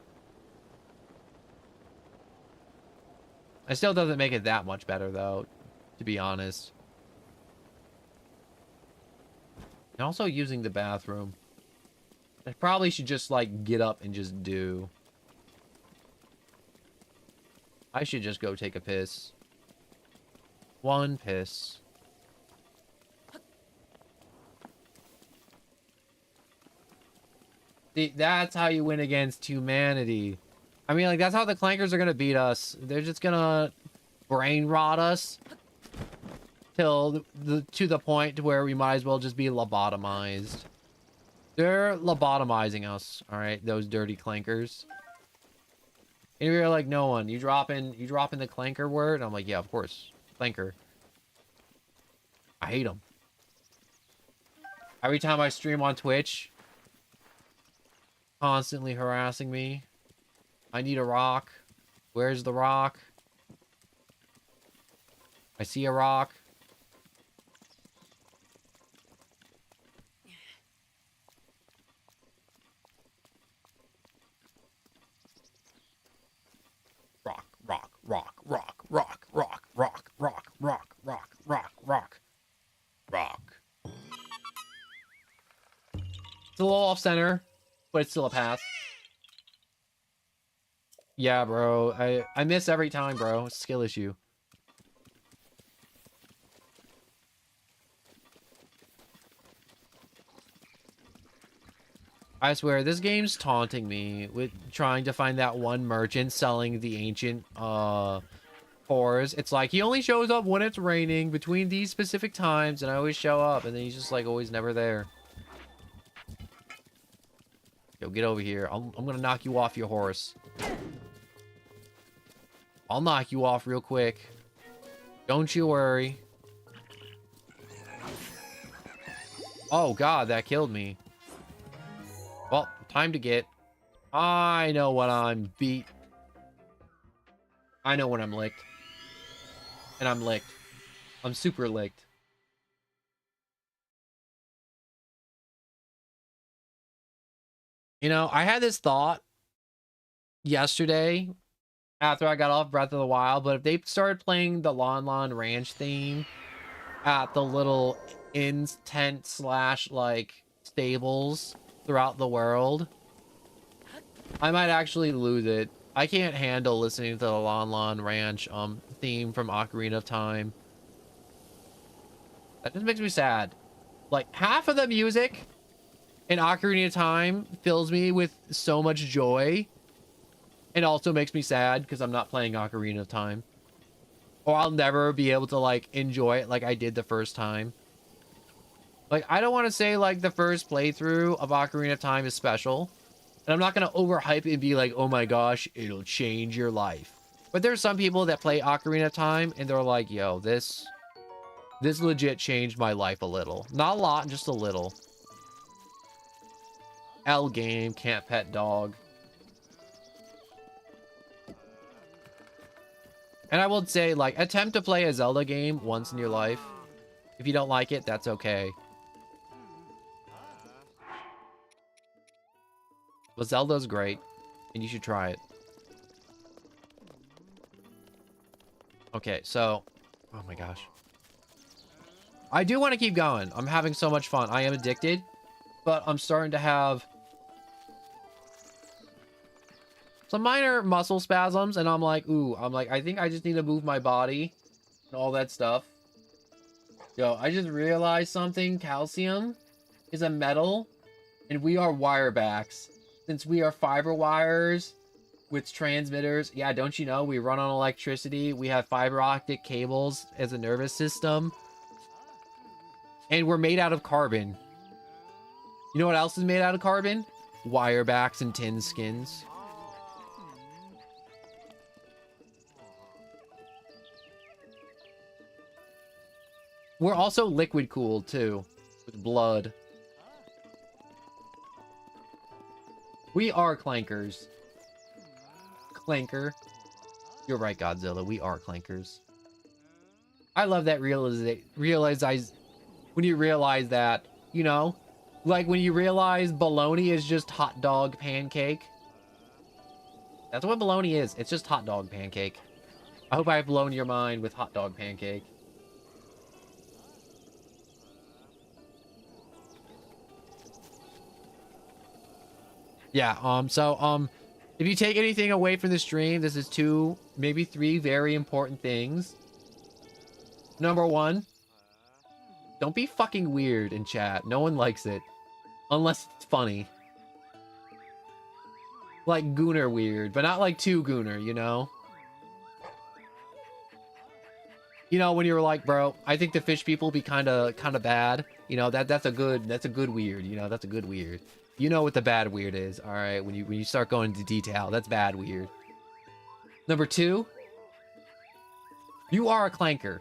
It still doesn't make it that much better, though, to be honest. And also using the bathroom. I probably should just, like, get up and just do. I should just go take a piss. One piss. See, that's how you win against humanity. I mean, like, that's how the clankers are gonna beat us. They're just gonna brain rot us till to the point where we might as well just be lobotomized. They're lobotomizing us, all right? Those dirty clankers. And we were like, no one. You dropping the clanker word? And I'm like, yeah, of course, clanker. I hate them. Every time I stream on Twitch, constantly harassing me. I need a rock. Where's the rock? I see a rock. Rock, rock, rock, rock, rock, rock, rock, rock, rock, rock, rock, rock, rock. It's a little off center, but it's still a pass. Yeah, bro. I miss every time, bro. Skill issue. I swear, this game's taunting me with trying to find that one merchant selling the ancient ores. It's like, he only shows up when it's raining between these specific times, and I always show up, and then he's just like always never there. Yo, get over here. I'm gonna knock you off your horse. I'll knock you off real quick. Don't you worry. Oh god, that killed me. Well, time to get... I know when I'm beat. I know when I'm licked. And I'm licked. I'm super licked. You know, I had this thought yesterday after I got off Breath of the Wild, but if they started playing the Lon Lon Ranch theme at the little inns, tent slash like stables throughout the world, I might actually lose it. I can't handle listening to the Lon Lon Ranch theme from Ocarina of Time. That just makes me sad. Like, half of the music in Ocarina of Time fills me with so much joy. It also makes me sad because I'm not playing Ocarina of Time. Or I'll never be able to, like, enjoy it like I did the first time. Like, I don't want to say, like, the first playthrough of Ocarina of Time is special. And I'm not going to overhype it and be like, oh my gosh, it'll change your life. But there's some people that play Ocarina of Time and they're like, yo, this legit changed my life a little. Not a lot, just a little. L game, can't pet dog. And I will say, like, attempt to play a Zelda game once in your life. If you don't like it, that's okay. But Zelda's great, and you should try it. Okay, so... oh my gosh. I do want to keep going. I'm having so much fun. I am addicted, but I'm starting to have some minor muscle spasms, and I'm like, ooh, I think I just need to move my body and all that stuff. Yo, I just realized something. Calcium is a metal, and we are wirebacks. Since we are fiber wires with transmitters, yeah, don't you know, we run on electricity. We have fiber optic cables as a nervous system. And we're made out of carbon. You know what else is made out of carbon? Wirebacks and tin skins. We're also liquid cooled too, with blood. We are clankers. Clanker. You're right, Godzilla. We are clankers. I love that when you realize that, you know, like when you realize bologna is just hot dog pancake. That's what bologna is. It's just hot dog pancake. I hope I've blown your mind with hot dog pancake. Yeah, if you take anything away from the stream, this is 2, maybe 3 very important things. Number 1, don't be fucking weird in chat. No one likes it. Unless it's funny. Like Gooner weird, but not like too Gooner, you know? You know, when you're like, bro, I think the fish people be kind of bad. You know, that's a good weird, you know, that's a good weird. You know what the bad weird is, all right? When you start going into detail, that's bad weird. Number 2, you are a clanker,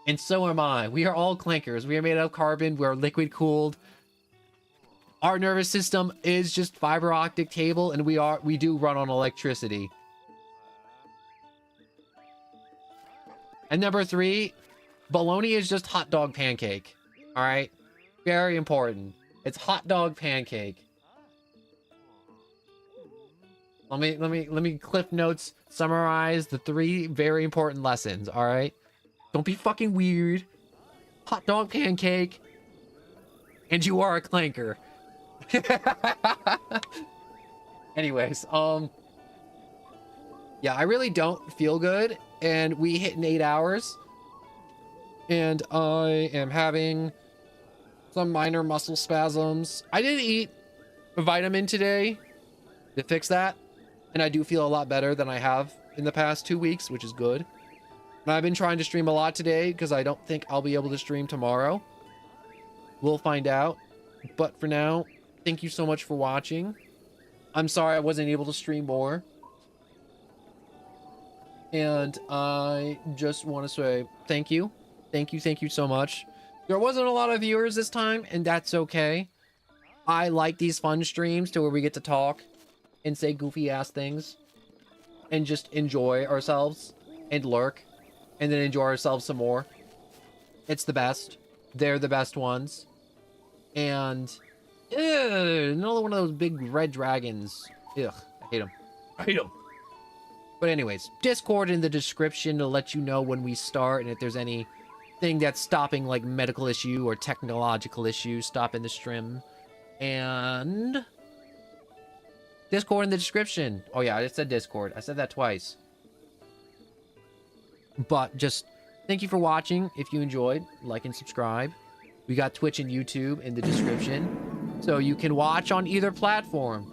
and so am I. We are all clankers. We are made out of carbon. We're liquid cooled. Our nervous system is just fiber optic cable, and we do run on electricity. And number 3, bologna is just hot dog pancake. All right, very important. It's hot dog pancake. Let me cliff notes summarize the 3 very important lessons, all right? Don't be fucking weird. Hot dog pancake. And you are a clanker. Anyways, yeah, I really don't feel good, and we hit in 8 hours. And I am having some minor muscle spasms. I didn't eat a vitamin today to fix that. And I do feel a lot better than I have in the past 2 weeks, which is good. And I've been trying to stream a lot today because I don't think I'll be able to stream tomorrow. We'll find out. But for now, thank you so much for watching. I'm sorry I wasn't able to stream more. And I just want to say thank you. Thank you so much. There wasn't a lot of viewers this time, and that's okay. I like these fun streams to where we get to talk and say goofy ass things and just enjoy ourselves and lurk and then enjoy ourselves some more. It's the best. They're the best ones. And another one of those big red dragons. Ugh, I hate them. I hate them. But anyways, Discord in the description to let you know when we start, and if there's anything that's stopping, like medical issue or technological issue, stopping the stream. And Discord in the description. Oh yeah, I just said Discord. I said that twice. But just thank you for watching. If you enjoyed, like and subscribe. We got Twitch and YouTube in the description, so you can watch on either platform.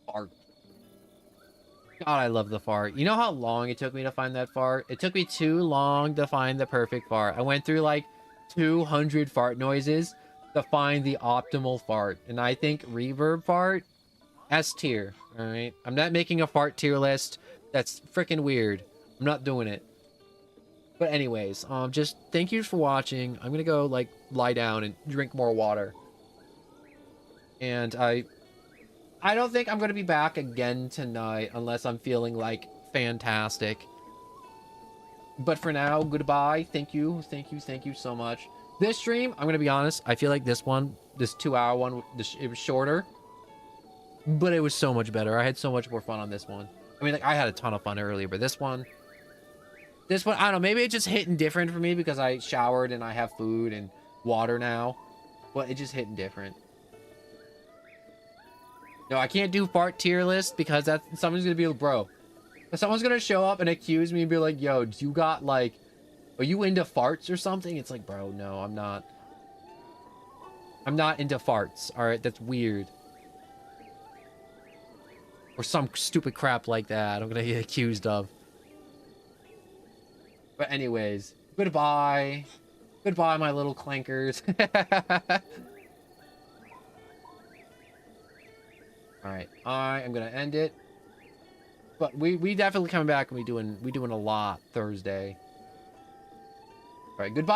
Fart. God, I love the fart. You know how long it took me to find that fart? It took me too long to find the perfect fart. I went through like 200 fart noises to find the optimal fart. And I think reverb fart, S tier. All right, I'm not making a fart tier list. That's freaking weird. I'm not doing it. But anyways, just thank you for watching. I'm gonna go like lie down and drink more water. And I don't think I'm gonna be back again tonight unless I'm feeling like fantastic. But for now, goodbye. Thank you so much. This stream, I'm gonna be honest, I feel like this 2-hour one, it was shorter, but it was so much better. I had so much more fun on this one. I mean, like, I had a ton of fun earlier, but this one, I don't know, maybe it's just hitting different for me because I showered and I have food and water now, but it just hitting different. No, I can't do fart tier list because someone's gonna be like, bro, someone's gonna show up and accuse me and be like, yo, you got like, are you into farts or something? It's like, bro, no, I'm not. I'm not into farts, all right? That's weird. Or some stupid crap like that I'm gonna get accused of. But anyways, goodbye. Goodbye, my little clankers. All right, I am gonna end it. But we definitely coming back and we doing a lot Thursday. All right, goodbye.